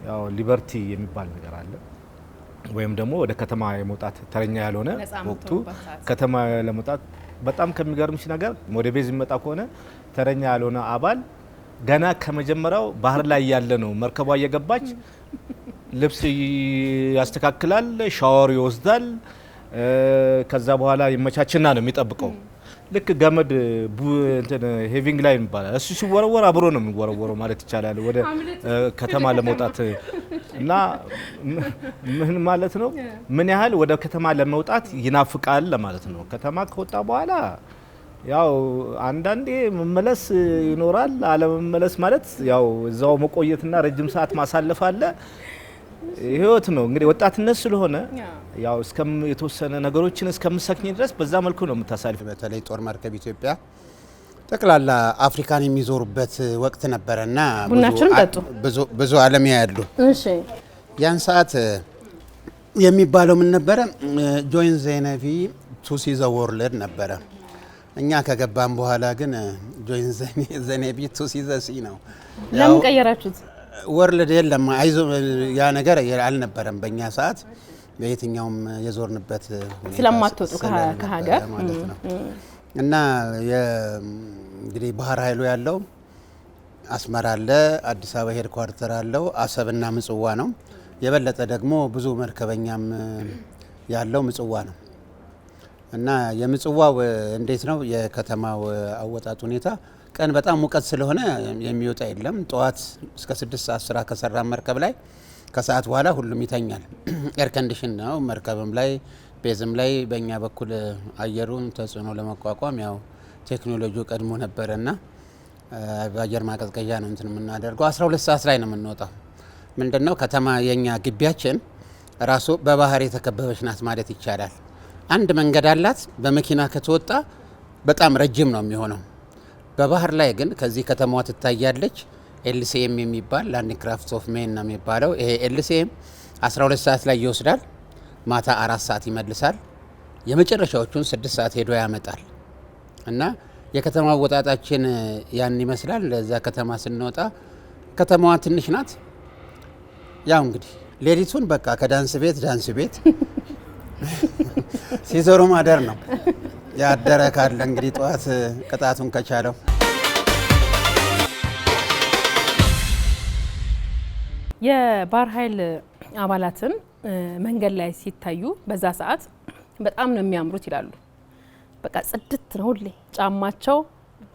ያው ሊበርቲ የሚባል ነገር አለ። ወይም ደግሞ ወደ ከተማ የመውጣት ተረኛ ያልሆነ ወቅቱ ከተማ ለመውጣት በጣም ከሚገርምሽ ነገር ወደ ቤዝ የሚመጣ ከሆነ ተረኛ ያልሆነ አባል ገና ከመጀመሪያው ባህር ላይ ያለ ነው መርከቧ እየገባች ልብስ ያስተካክላል፣ ሻወር ይወስዳል። ከዛ በኋላ ይመቻችና ነው የሚጠብቀው። ልክ ገመድ እንትን ሄቪንግ ላይ ይባላል። እሱ ሲወረወር አብሮ ነው የሚወረወረው ማለት ይቻላል ወደ ከተማ ለመውጣት። እና ምን ማለት ነው ምን ያህል ወደ ከተማ ለመውጣት ይናፍቃል ለማለት ነው። ከተማ ከወጣ በኋላ ያው አንዳንዴ መመለስ ይኖራል። አለመመለስ ማለት ያው እዛው መቆየትና ረጅም ሰዓት ማሳለፍ አለ። ህይወት ነው እንግዲህ ወጣትነት ስለሆነ ያው የተወሰነ ነገሮችን እስከምሰክኝ ድረስ በዛ መልኩ ነው የምታሳልፍ። በተለይ ጦር መርከብ ኢትዮጵያ ጠቅላላ አፍሪካን የሚዞሩበት ወቅት ነበረና ብዙ ዓለም ያያሉ። እሺ ያን ሰዓት የሚባለው ምን ነበረ? ጆይን ዘ ኔቪ ቱ ሲ ዘ ወርልድ ነበረ። እኛ ከገባን በኋላ ግን ጆይን ዘ ኔቪ ቱ ሲ ዘ ሲ ነው። ለምን ቀየራችሁት? ወርልድ የለም አይዞ ያ ነገር አልነበረም በእኛ ሰዓት። በየትኛውም የዞርንበት ስለማትወጡ ከሀገር ማለት ነው። እና እንግዲህ ባህር ኃይሉ ያለው አስመራ አለ፣ አዲስ አበባ ሄድ ኳርተር አለው፣ አሰብና ምጽዋ ነው። የበለጠ ደግሞ ብዙ መርከበኛም ያለው ምጽዋ ነው። እና የምጽዋው እንዴት ነው የከተማው አወጣጥ ሁኔታ? ቀን በጣም ሙቀት ስለሆነ የሚወጣ የለም። ጠዋት እስከ 6 ሰዓት ስራ ከሰራ መርከብ ላይ ከሰዓት በኋላ ሁሉም ይተኛል። ኤር ኮንዲሽን ነው መርከብም ላይ ቤዝም ላይ። በእኛ በኩል አየሩን ተጽዕኖ ለመቋቋም ያው ቴክኖሎጂው ቀድሞ ነበረና በአየር ማቀዝቀዣ ነው እንትን የምናደርገው። 12 ሰዓት ላይ ነው የምንወጣው። ምንድነው ከተማ የኛ ግቢያችን ራሱ በባህር የተከበበች ናት ማለት ይቻላል። አንድ መንገድ አላት። በመኪና ከተወጣ በጣም ረጅም ነው የሚሆነው። በባህር ላይ ግን ከዚህ ከተማዋ ትታያለች። ኤልሲኤም የሚባል ላንዲንግ ክራፍት ኦፍ ሜን ነው የሚባለው። ይሄ ኤልሲኤም 12 ሰዓት ላይ ይወስዳል፣ ማታ 4 ሰዓት ይመልሳል። የመጨረሻዎቹን 6 ሰዓት ሄዶ ያመጣል። እና የከተማ አወጣጣችን ያን ይመስላል። ለዛ ከተማ ስንወጣ ከተማዋ ትንሽ ናት። ያው እንግዲህ ሌሊቱን በቃ ከዳንስ ቤት ዳንስ ቤት ሲዞሩ ማደር ነው። ያደረ ካለ እንግዲህ ጠዋት ቅጣቱን ከቻለው። የባህር ኃይል አባላትን መንገድ ላይ ሲታዩ በዛ ሰዓት በጣም ነው የሚያምሩት ይላሉ። በቃ ጽድት ነው ሁሌ ጫማቸው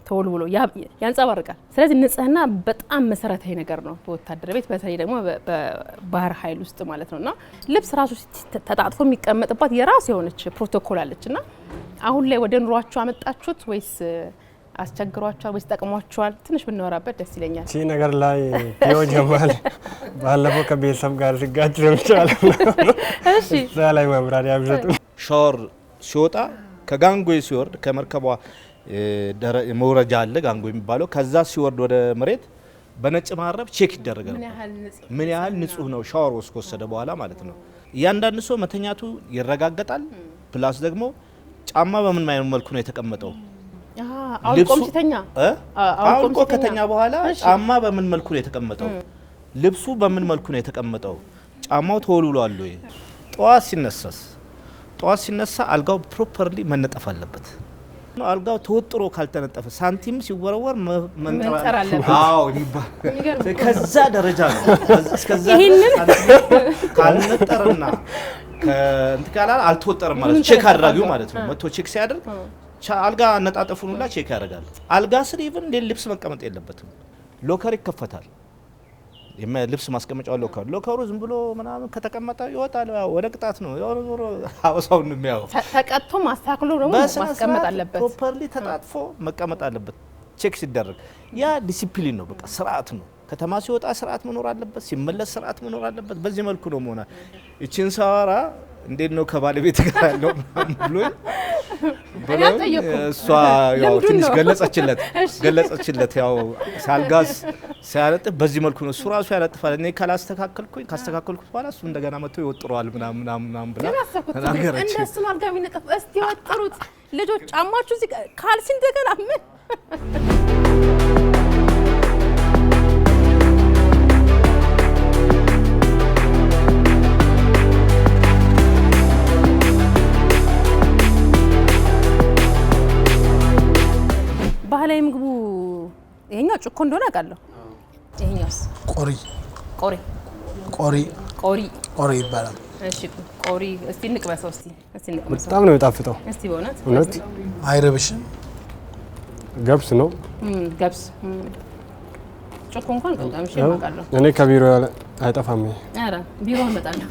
ተወልውሎ ያንጸባርቃል። ስለዚህ ንጽህና በጣም መሰረታዊ ነገር ነው በወታደር ቤት፣ በተለይ ደግሞ በባህር ኃይል ውስጥ ማለት ነውና ልብስ ራሱ ተጣጥፎ የሚቀመጥባት የራሱ የሆነች ፕሮቶኮል አለችና አሁን ላይ ወደ ኑሯችሁ አመጣችሁት ወይስ አስቸግሯቸዋል ወይስ ጠቅሟቸዋል? ትንሽ ብናወራበት ደስ ይለኛል። እቺ ነገር ላይ ፒዮ ጀማል ባለፈው ከቤተሰብ ጋር ሲጋጭ ይችላል። እሺ እዛ ላይ ማብራሪያ ቢሰጡ። ሻወር ሲወጣ ከጋንጎይ ሲወርድ ከመርከቧ መውረጃ አለ ጋንጎ የሚባለው። ከዛ ሲወርድ ወደ መሬት በነጭ ማረብ ቼክ ይደረጋል። ምን ያህል ንጹህ ነው ሻወር ወስደ በኋላ ማለት ነው። እያንዳንዱ ሰው መተኛቱ ይረጋገጣል። ፕላስ ደግሞ ጫማ በምን መልኩ ነው የተቀመጠው? አውልቆ ከተኛ በኋላ ጫማ በምን መልኩ ነው የተቀመጠው? ልብሱ በምን መልኩ ነው የተቀመጠው? ጫማው ተወልውሏል ወይ? ጠዋት ሲነሳ አልጋው ፕሮፐርሊ መነጠፍ አለበት። አልጋው ተወጥሮ ካልተነጠፈ ሳንቲም ሲወረወር መንጠር አለበት። አዎ ከዛ ደረጃ ነው። እስከዛ ካልነጠርና ከእንትካላ አልተወጠረም ማለት ቼክ አድራጊው ማለት ነው። መቶ ቼክ ሲያደርግ አልጋ አነጣጠፉን ሁላ ቼክ ያደርጋል። አልጋ ስር ኢቭን ልብስ መቀመጥ የለበትም። ሎከር ይከፈታል። ልብስ ማስቀመጫው ሎከሩ ዝም ብሎ ምናምን ከተቀመጠ ይወጣል። ወደ ቅጣት ነው ዞሮ ሀውሳውን ነው የሚያው። ተቀጥቶ ማስተካከሉ ደግሞ ማስቀመጥ አለበት። ፕሮፐርሊ ተጣጥፎ መቀመጥ አለበት ቼክ ሲደረግ። ያ ዲሲፕሊን ነው፣ በቃ ስርዓት ነው። ከተማ ሲወጣ ስርዓት መኖር አለበት፣ ሲመለስ ስርዓት መኖር አለበት። በዚህ መልኩ ነው መሆን። እቺን ሳወራ እንዴት ነው ከባለቤት ጋር ያለው ብሎ እሷ ያው ትንሽ ገለጸችለት። ያው ሳልጋስ ሲያነጥፍ በዚህ መልኩ ነው እሱ ራሱ ያነጥፋል። እኔ ካስተካከልኩት በኋላ እሱ እንደገና መጥቶ ይወጥረዋል ምናምን ብላ ተናገረች። እንደሱ ነው አልጋ የሚነጠፍ። እስቲ ወጥሩት ልጆች፣ ጫማችሁ እዚህ ካልሲ እንደገና ምን ባህላዊ ምግቡ ይሄኛው ጭኮ እንደሆነ አውቃለሁ። ይሄኛውስ ቆሪ ይባላል። እሺ ቆሪ እስቲ እንቅመሰው። በጣም ነው የሚጣፍጠው። እስቲ በእውነት አይረብሽም። ገብስ ነው ገብስ። ጭኮ እንኳን ቀምሼ አውቃለሁ። እኔ ከቢሮ አይጠፋም። ኧረ ቢሮ እመጣለሁ።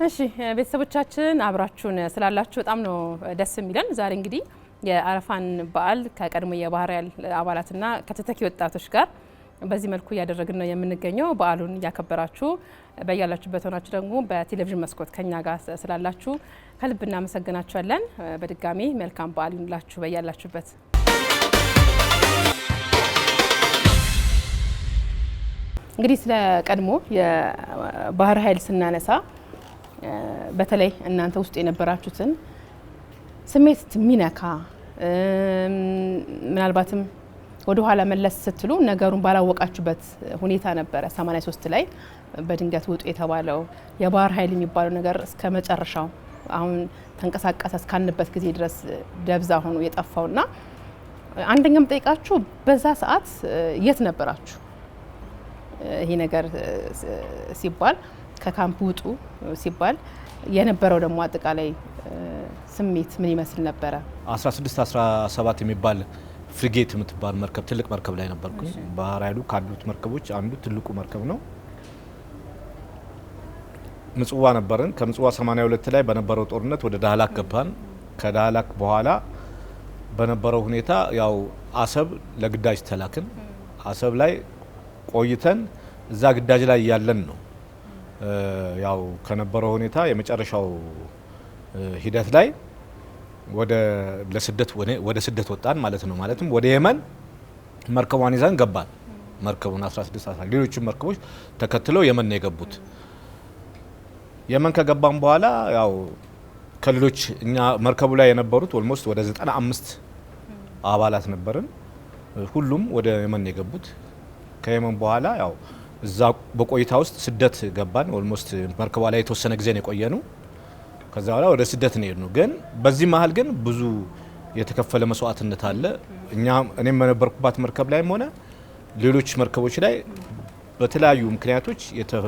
እሺ ቤተሰቦቻችን አብራችሁን ስላላችሁ በጣም ነው ደስ የሚለን። ዛሬ እንግዲህ የአረፋን በዓል ከቀድሞ የባህር ኃይል አባላትና ከተተኪ ወጣቶች ጋር በዚህ መልኩ እያደረግን ነው የምንገኘው። በዓሉን እያከበራችሁ በያላችሁበት ሆናችሁ ደግሞ በቴሌቪዥን መስኮት ከኛ ጋር ስላላችሁ ከልብ እናመሰግናችኋለን። በድጋሚ መልካም በዓል ይሁንላችሁ በያላችሁበት። እንግዲህ ስለ ቀድሞ የባህር ኃይል ስናነሳ በተለይ እናንተ ውስጥ የነበራችሁትን ስሜት የሚነካ ምናልባትም ወደ ኋላ መለስ ስትሉ ነገሩን ባላወቃችሁበት ሁኔታ ነበረ 83 ላይ በድንገት ውጡ የተባለው የባህር ኃይል የሚባለው ነገር እስከ መጨረሻው አሁን ተንቀሳቀሰ እስካንበት ጊዜ ድረስ ደብዛ ሆኖ የጠፋውና አንደኛም ጠይቃችሁ በዛ ሰዓት የት ነበራችሁ? ይሄ ነገር ሲባል ከካምፕ ውጡ ሲባል የነበረው ደግሞ አጠቃላይ ስሜት ምን ይመስል ነበረ? 16-17 የሚባል ፍሪጌት የምትባል መርከብ ትልቅ መርከብ ላይ ነበርኩ። ባህር ኃይሉ ካሉት መርከቦች አንዱ ትልቁ መርከብ ነው። ምጽዋ ነበርን። ከምጽዋ 82 ላይ በነበረው ጦርነት ወደ ዳህላክ ገባን። ከዳህላክ በኋላ በነበረው ሁኔታ ያው አሰብ ለግዳጅ ተላክን። አሰብ ላይ ቆይተን እዛ ግዳጅ ላይ ያለን ነው ያው ከነበረው ሁኔታ የመጨረሻው ሂደት ላይ ወደ ስደት ወጣን ማለት ነው። ማለትም ወደ የመን መርከቧን ይዘን ገባን። መርከቡን 16 ሌሎችም መርከቦች ተከትለው የመን ነው የገቡት። የመን ከገባን በኋላ ያው ከሌሎች እኛ መርከቡ ላይ የነበሩት ኦልሞስት ወደ 95 አባላት ነበርን። ሁሉም ወደ የመን ነው የገቡት። ከየመን በኋላ ያው እዛ በቆይታ ውስጥ ስደት ገባን። ኦልሞስት መርከቧ ላይ የተወሰነ ጊዜ ነው የቆየ ነው። ከዛ በኋላ ወደ ስደት ነው የሄድነው። ግን በዚህ መሀል ግን ብዙ የተከፈለ መስዋዕትነት አለ። እኔም በነበርኩባት መርከብ ላይም ሆነ ሌሎች መርከቦች ላይ በተለያዩ ምክንያቶች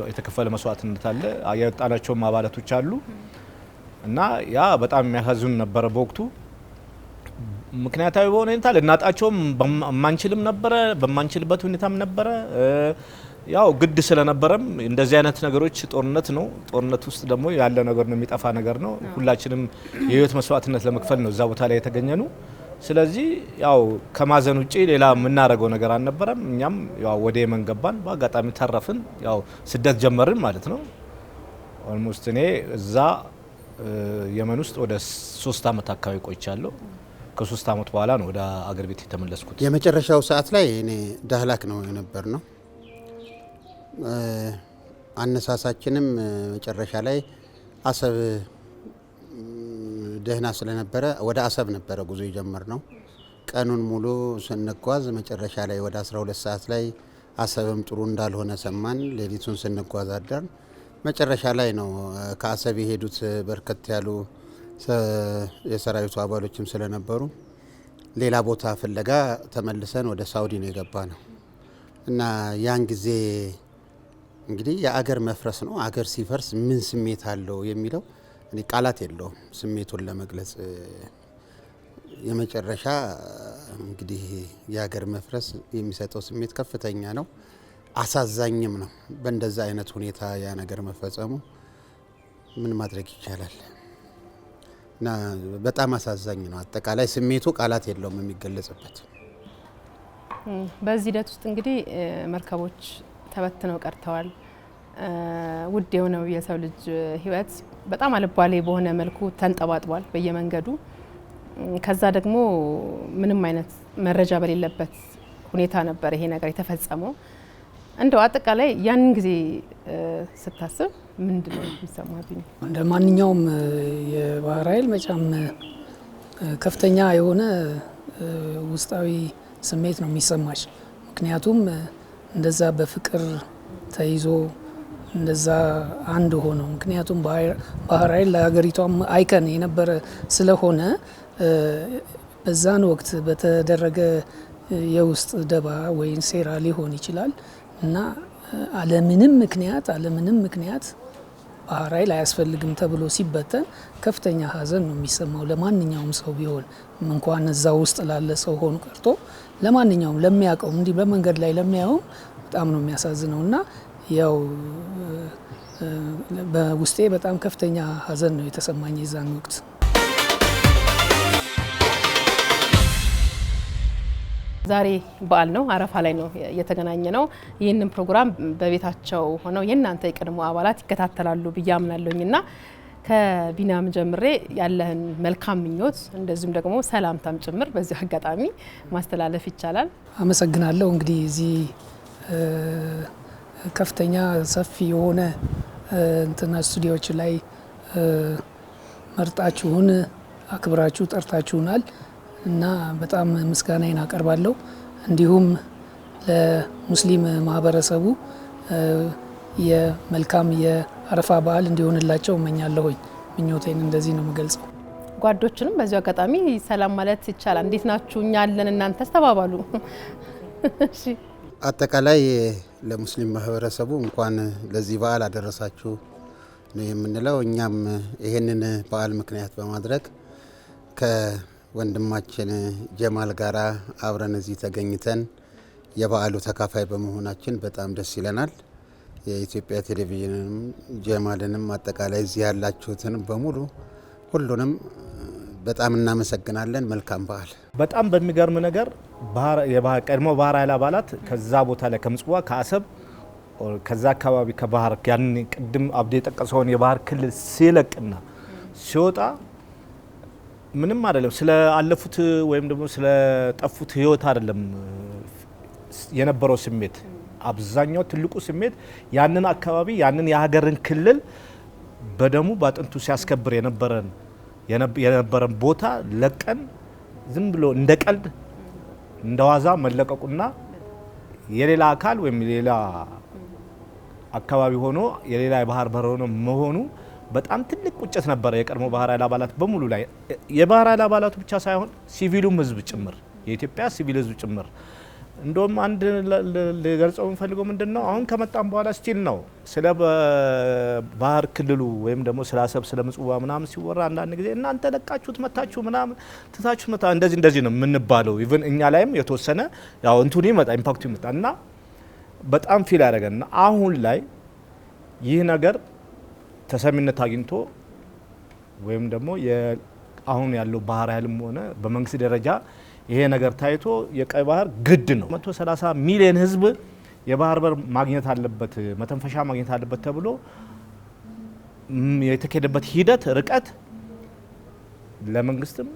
የተከፈለ መስዋዕትነት አለ። ያወጣናቸውም አባላቶች አሉ እና ያ በጣም የሚያሳዝን ነበረ በወቅቱ። ምክንያታዊ በሆነ ሁኔታ ልናጣቸውም በማንችልም ነበረ፣ በማንችልበት ሁኔታም ነበረ። ያው ግድ ስለነበረም እንደዚህ አይነት ነገሮች ጦርነት ነው። ጦርነት ውስጥ ደግሞ ያለ ነገር ነው፣ የሚጠፋ ነገር ነው። ሁላችንም የህይወት መስዋዕትነት ለመክፈል ነው እዛ ቦታ ላይ የተገኘነው። ስለዚህ ያው ከማዘን ውጪ ሌላ የምናደርገው ነገር አልነበረም። እኛም ያው ወደ የመን ገባን፣ በአጋጣሚ ተረፍን። ያው ስደት ጀመርን ማለት ነው። ኦልሞስት እኔ እዛ የመን ውስጥ ወደ 3 አመት አካባቢ ቆይቻለሁ። ከ3 አመት በኋላ ነው ወደ አገር ቤት የተመለስኩት። የመጨረሻው ሰዓት ላይ እኔ ዳህላክ ነው የነበር ነው። አነሳሳችንም መጨረሻ ላይ አሰብ ደህና ስለነበረ ወደ አሰብ ነበረ ጉዞ የጀመር ነው። ቀኑን ሙሉ ስንጓዝ መጨረሻ ላይ ወደ 12 ሰዓት ላይ አሰብም ጥሩ እንዳልሆነ ሰማን። ሌሊቱን ስንጓዝ አደርን። መጨረሻ ላይ ነው ከአሰብ የሄዱት በርከት ያሉ የሰራዊቱ አባሎችም ስለነበሩ ሌላ ቦታ ፍለጋ ተመልሰን ወደ ሳውዲ ነው የገባ ነው እና ያን ጊዜ እንግዲህ የአገር መፍረስ ነው። አገር ሲፈርስ ምን ስሜት አለው የሚለው እኔ ቃላት የለውም ስሜቱን ለመግለጽ። የመጨረሻ እንግዲህ የአገር መፍረስ የሚሰጠው ስሜት ከፍተኛ ነው፣ አሳዛኝም ነው። በእንደዛ አይነት ሁኔታ ያ ነገር መፈጸሙ ምን ማድረግ ይቻላል እና በጣም አሳዛኝ ነው። አጠቃላይ ስሜቱ ቃላት የለውም የሚገለጽበት። በዚህ ሂደት ውስጥ እንግዲህ መርከቦች ተበትነው ቀርተዋል። ውድ የሆነው የሰው ልጅ ህይወት በጣም አልባሌ በሆነ መልኩ ተንጠባጥቧል በየመንገዱ። ከዛ ደግሞ ምንም አይነት መረጃ በሌለበት ሁኔታ ነበር ይሄ ነገር የተፈጸመው። እንደው አጠቃላይ ያንን ጊዜ ስታስብ ምንድነው የሚሰማብኝ? እንደ ማንኛውም የባህር ኃይል መጫም ከፍተኛ የሆነ ውስጣዊ ስሜት ነው የሚሰማሽ። ምክንያቱም እንደዛ በፍቅር ተይዞ እንደዛ አንድ ሆኖ ምክንያቱም ባህር ኃይል ለሀገሪቷም አይከን የነበረ ስለሆነ በዛን ወቅት በተደረገ የውስጥ ደባ ወይም ሴራ ሊሆን ይችላል እና አለምንም ምክንያት ባህር ኃይል አያስፈልግም ተብሎ ሲበተን ከፍተኛ ሀዘን ነው የሚሰማው ለማንኛውም ሰው ቢሆን እንኳን እዛ ውስጥ ላለ ሰው ሆኖ ቀርቶ ለማንኛውም ለሚያውቀው እንዲህ በመንገድ ላይ ለሚያየው በጣም ነው የሚያሳዝነው እና ያው በውስጤ በጣም ከፍተኛ ሀዘን ነው የተሰማኝ የዛን ወቅት። ዛሬ በዓል ነው፣ አረፋ ላይ ነው የተገናኘ ነው። ይህንን ፕሮግራም በቤታቸው ሆነው የእናንተ የቀድሞ አባላት ይከታተላሉ ብዬ አምናለሁኝና ከቢኒያም ጀምሬ ያለህን መልካም ምኞት እንደዚሁም ደግሞ ሰላምታም ጭምር በዚህ አጋጣሚ ማስተላለፍ ይቻላል? አመሰግናለሁ። እንግዲህ እዚህ ከፍተኛ ሰፊ የሆነ እንትና ስቱዲዮዎች ላይ መርጣችሁን አክብራችሁ ጠርታችሁናል እና በጣም ምስጋናዬን አቀርባለሁ። እንዲሁም ለሙስሊም ማህበረሰቡ የመልካም የአረፋ በዓል እንዲሆንላቸው እመኛለሁኝ። ምኞቴን እንደዚህ ነው የምገልጸው። ጓዶችንም በዚሁ አጋጣሚ ሰላም ማለት ይቻላል። እንዴት ናችሁ? እኛ አለን፣ እናንተስ ተባባሉ። እሺ፣ አጠቃላይ ለሙስሊም ማህበረሰቡ እንኳን ለዚህ በዓል አደረሳችሁ ነው የምንለው። እኛም ይሄንን በዓል ምክንያት በማድረግ ከወንድማችን ጀማል ጋራ አብረን እዚህ ተገኝተን የበዓሉ ተካፋይ በመሆናችን በጣም ደስ ይለናል። የኢትዮጵያ ቴሌቪዥንም ጀማልንም አጠቃላይ እዚህ ያላችሁትን በሙሉ ሁሉንም በጣም እናመሰግናለን። መልካም በዓል። በጣም በሚገርም ነገር ቀድሞ ባህር ኃይል አባላት ከዛ ቦታ ላይ ከምጽዋ ከአሰብ ከዛ አካባቢ ከባህር ያን ቅድም አብዴ የጠቀሰውን የባህር ክልል ሲለቅና ሲወጣ ምንም አይደለም፣ ስለ አለፉት ወይም ደግሞ ስለ ጠፉት ህይወት አይደለም የነበረው ስሜት። አብዛኛው ትልቁ ስሜት ያንን አካባቢ ያንን የሀገርን ክልል በደሙ ባጥንቱ ሲያስከብር የነበረን ቦታ ለቀን ዝም ብሎ እንደ ቀልድ እንደ ዋዛ መለቀቁና የሌላ አካል ወይም ሌላ አካባቢ ሆኖ የሌላ የባህር በር ሆኖ መሆኑ በጣም ትልቅ ቁጭት ነበረ የቀድሞ ባህር ኃይል አባላት በሙሉ ላይ። የባህር ኃይል አባላቱ ብቻ ሳይሆን ሲቪሉም ህዝብ ጭምር፣ የኢትዮጵያ ሲቪል ህዝብ ጭምር እንደውም አንድ ልገልጸው የምፈልገው ምንድነው አሁን ከመጣም በኋላ ስቲል ነው ስለ ባህር ክልሉ ወይም ደግሞ ስለ አሰብ ስለ ምጽዋ ምናምን ሲወራ አንዳንድ ጊዜ እናንተ ለቃችሁት መታችሁ ምናምን ትታችሁ መታ እንደዚህ ነው የምንባለው። ኢቭን እኛ ላይም የተወሰነ ያው እንትኑ ይመጣ ኢምፓክቱ ይመጣ እና በጣም ፊል ያደረገና አሁን ላይ ይህ ነገር ተሰሚነት አግኝቶ ወይም ደግሞ አሁን ያለው ባህር ኃይልም ሆነ በመንግስት ደረጃ ይሄ ነገር ታይቶ የቀይ ባህር ግድ ነው 130 ሚሊዮን ህዝብ የባህር በር ማግኘት አለበት መተንፈሻ ማግኘት አለበት ተብሎ የተከደበት ሂደት ርቀት ለመንግስትም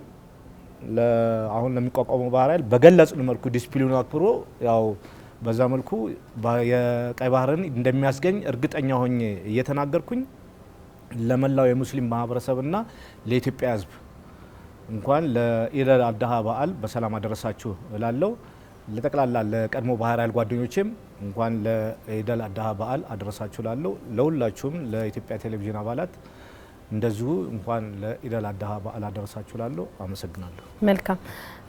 አሁን ለሚቋቋመው ባህር ኃይል በገለጽን መልኩ ዲስፕሊኑ አክብሮ ያው በዛ መልኩ የቀይ ባህርን እንደሚያስገኝ እርግጠኛ ሆኜ እየተናገርኩኝ ለመላው የሙስሊም ማህበረሰብና ለኢትዮጵያ ህዝብ እንኳን ለኢድ አል-አድሃ በዓል በሰላም አደረሳችሁ እላለሁ። ለጠቅላላ ለቀድሞ ባህር ኃይል ጓደኞቼም እንኳን ለኢድ አል-አድሃ በዓል አደረሳችሁ እላለሁ። ለሁላችሁም ለኢትዮጵያ ቴሌቪዥን አባላት እንደዚሁ እንኳን ለኢድ አል-አድሃ በዓል አደረሳችሁ እላለሁ። አመሰግናለሁ። መልካም።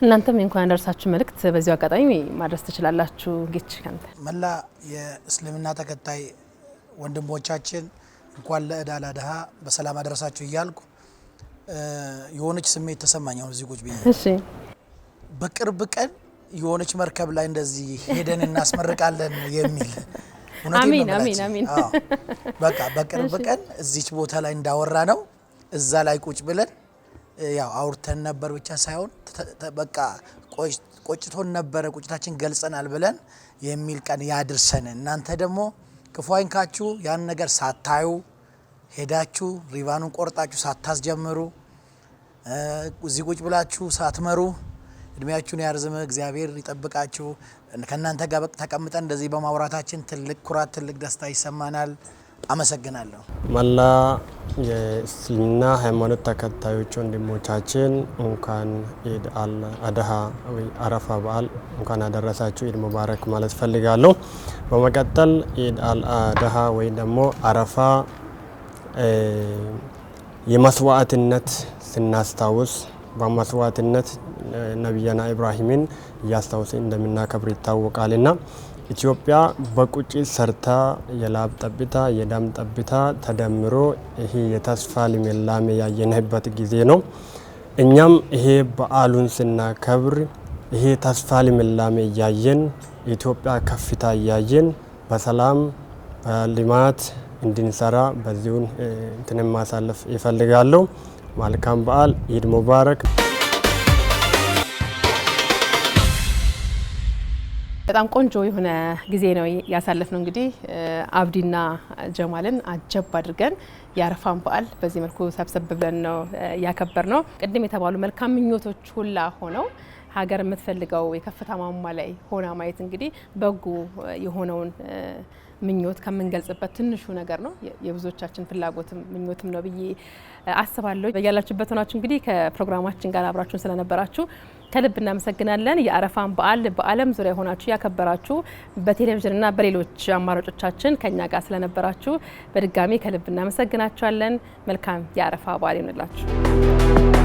እናንተም እንኳን አደረሳችሁ መልእክት በዚሁ አጋጣሚ ማድረስ ትችላላችሁ። ጌች ካንተ መላ የእስልምና ተከታይ ወንድሞቻችን እንኳን ለኢድ አል-አድሃ በሰላም አደረሳችሁ እያልኩ የሆነች ስሜት ተሰማኝ። አሁን እዚህ ቁጭ ብዬ እሺ፣ በቅርብ ቀን የሆነች መርከብ ላይ እንደዚህ ሄደን እናስመርቃለን የሚል አሚን አሚን አሚን። በቃ በቅርብ ቀን እዚች ቦታ ላይ እንዳወራ ነው እዛ ላይ ቁጭ ብለን ያው አውርተን ነበር ብቻ ሳይሆን በቃ ቆጭቶን ነበረ ቁጭታችን ገልጸናል ብለን የሚል ቀን ያድርሰን። እናንተ ደግሞ ክፉ አይንካችሁ፣ ያን ነገር ሳታዩ ሄዳችሁ ሪቫኑን ቆርጣችሁ ሳታስጀምሩ እዚህ ቁጭ ብላችሁ ሳትመሩ እድሜያችሁን ያርዝም፣ እግዚአብሔር ይጠብቃችሁ። ከእናንተ ጋር ተቀምጠን እንደዚህ በማውራታችን ትልቅ ኩራት፣ ትልቅ ደስታ ይሰማናል። አመሰግናለሁ። መላ የእስልምና ሃይማኖት ተከታዮች ወንድሞቻችን እንኳን ኢድ አል-አድሃ ወይ አረፋ በዓል እንኳን አደረሳችሁ። ኢድ ሙባረክ ማለት ፈልጋለሁ። በመቀጠል ኢድ አል-አድሃ ወይ ደግሞ አረፋ የመስዋዕትነት ስናስታውስ በመስዋዕትነት ነቢያና ኢብራሂምን እያስታወስን እንደምናከብር ይታወቃልና ኢትዮጵያ በቁጭት ሰርታ የላብ ጠብታ የደም ጠብታ ተደምሮ ይሄ የተስፋ ልምላሜ ያየንበት ጊዜ ነው። እኛም ይሄ በዓሉን ስናከብር ይሄ ተስፋ ልምላሜ እያየን የኢትዮጵያ ከፍታ እያየን በሰላም በልማት እንድንሰራ በዚሁን እንትንም ማሳለፍ ይፈልጋለሁ። መልካም በዓል፣ ኢድ ሙባረክ። በጣም ቆንጆ የሆነ ጊዜ ነው ያሳለፍ ነው። እንግዲህ አብዲና ጀማልን አጀብ አድርገን የአረፋን በዓል በዚህ መልኩ ሰብሰብ ብለን ነው ያከበር ነው። ቅድም የተባሉ መልካም ምኞቶች ሁላ ሆነው ሀገር የምትፈልገው የከፍታ ማማ ላይ ሆና ማየት እንግዲህ በጎ የሆነውን ምኞት ከምንገልጽበት ትንሹ ነገር ነው። የብዙዎቻችን ፍላጎትም ምኞትም ነው ብዬ አስባለሁ። በያላችሁበት ሆናችሁ እንግዲህ ከፕሮግራማችን ጋር አብራችሁን ስለነበራችሁ ከልብ እናመሰግናለን። የአረፋን በዓል በዓለም ዙሪያ ሆናችሁ ያከበራችሁ በቴሌቪዥንና በሌሎች አማራጮቻችን ከኛ ጋር ስለነበራችሁ በድጋሚ ከልብ እናመሰግናችኋለን። መልካም የአረፋ በዓል ይሁንላችሁ።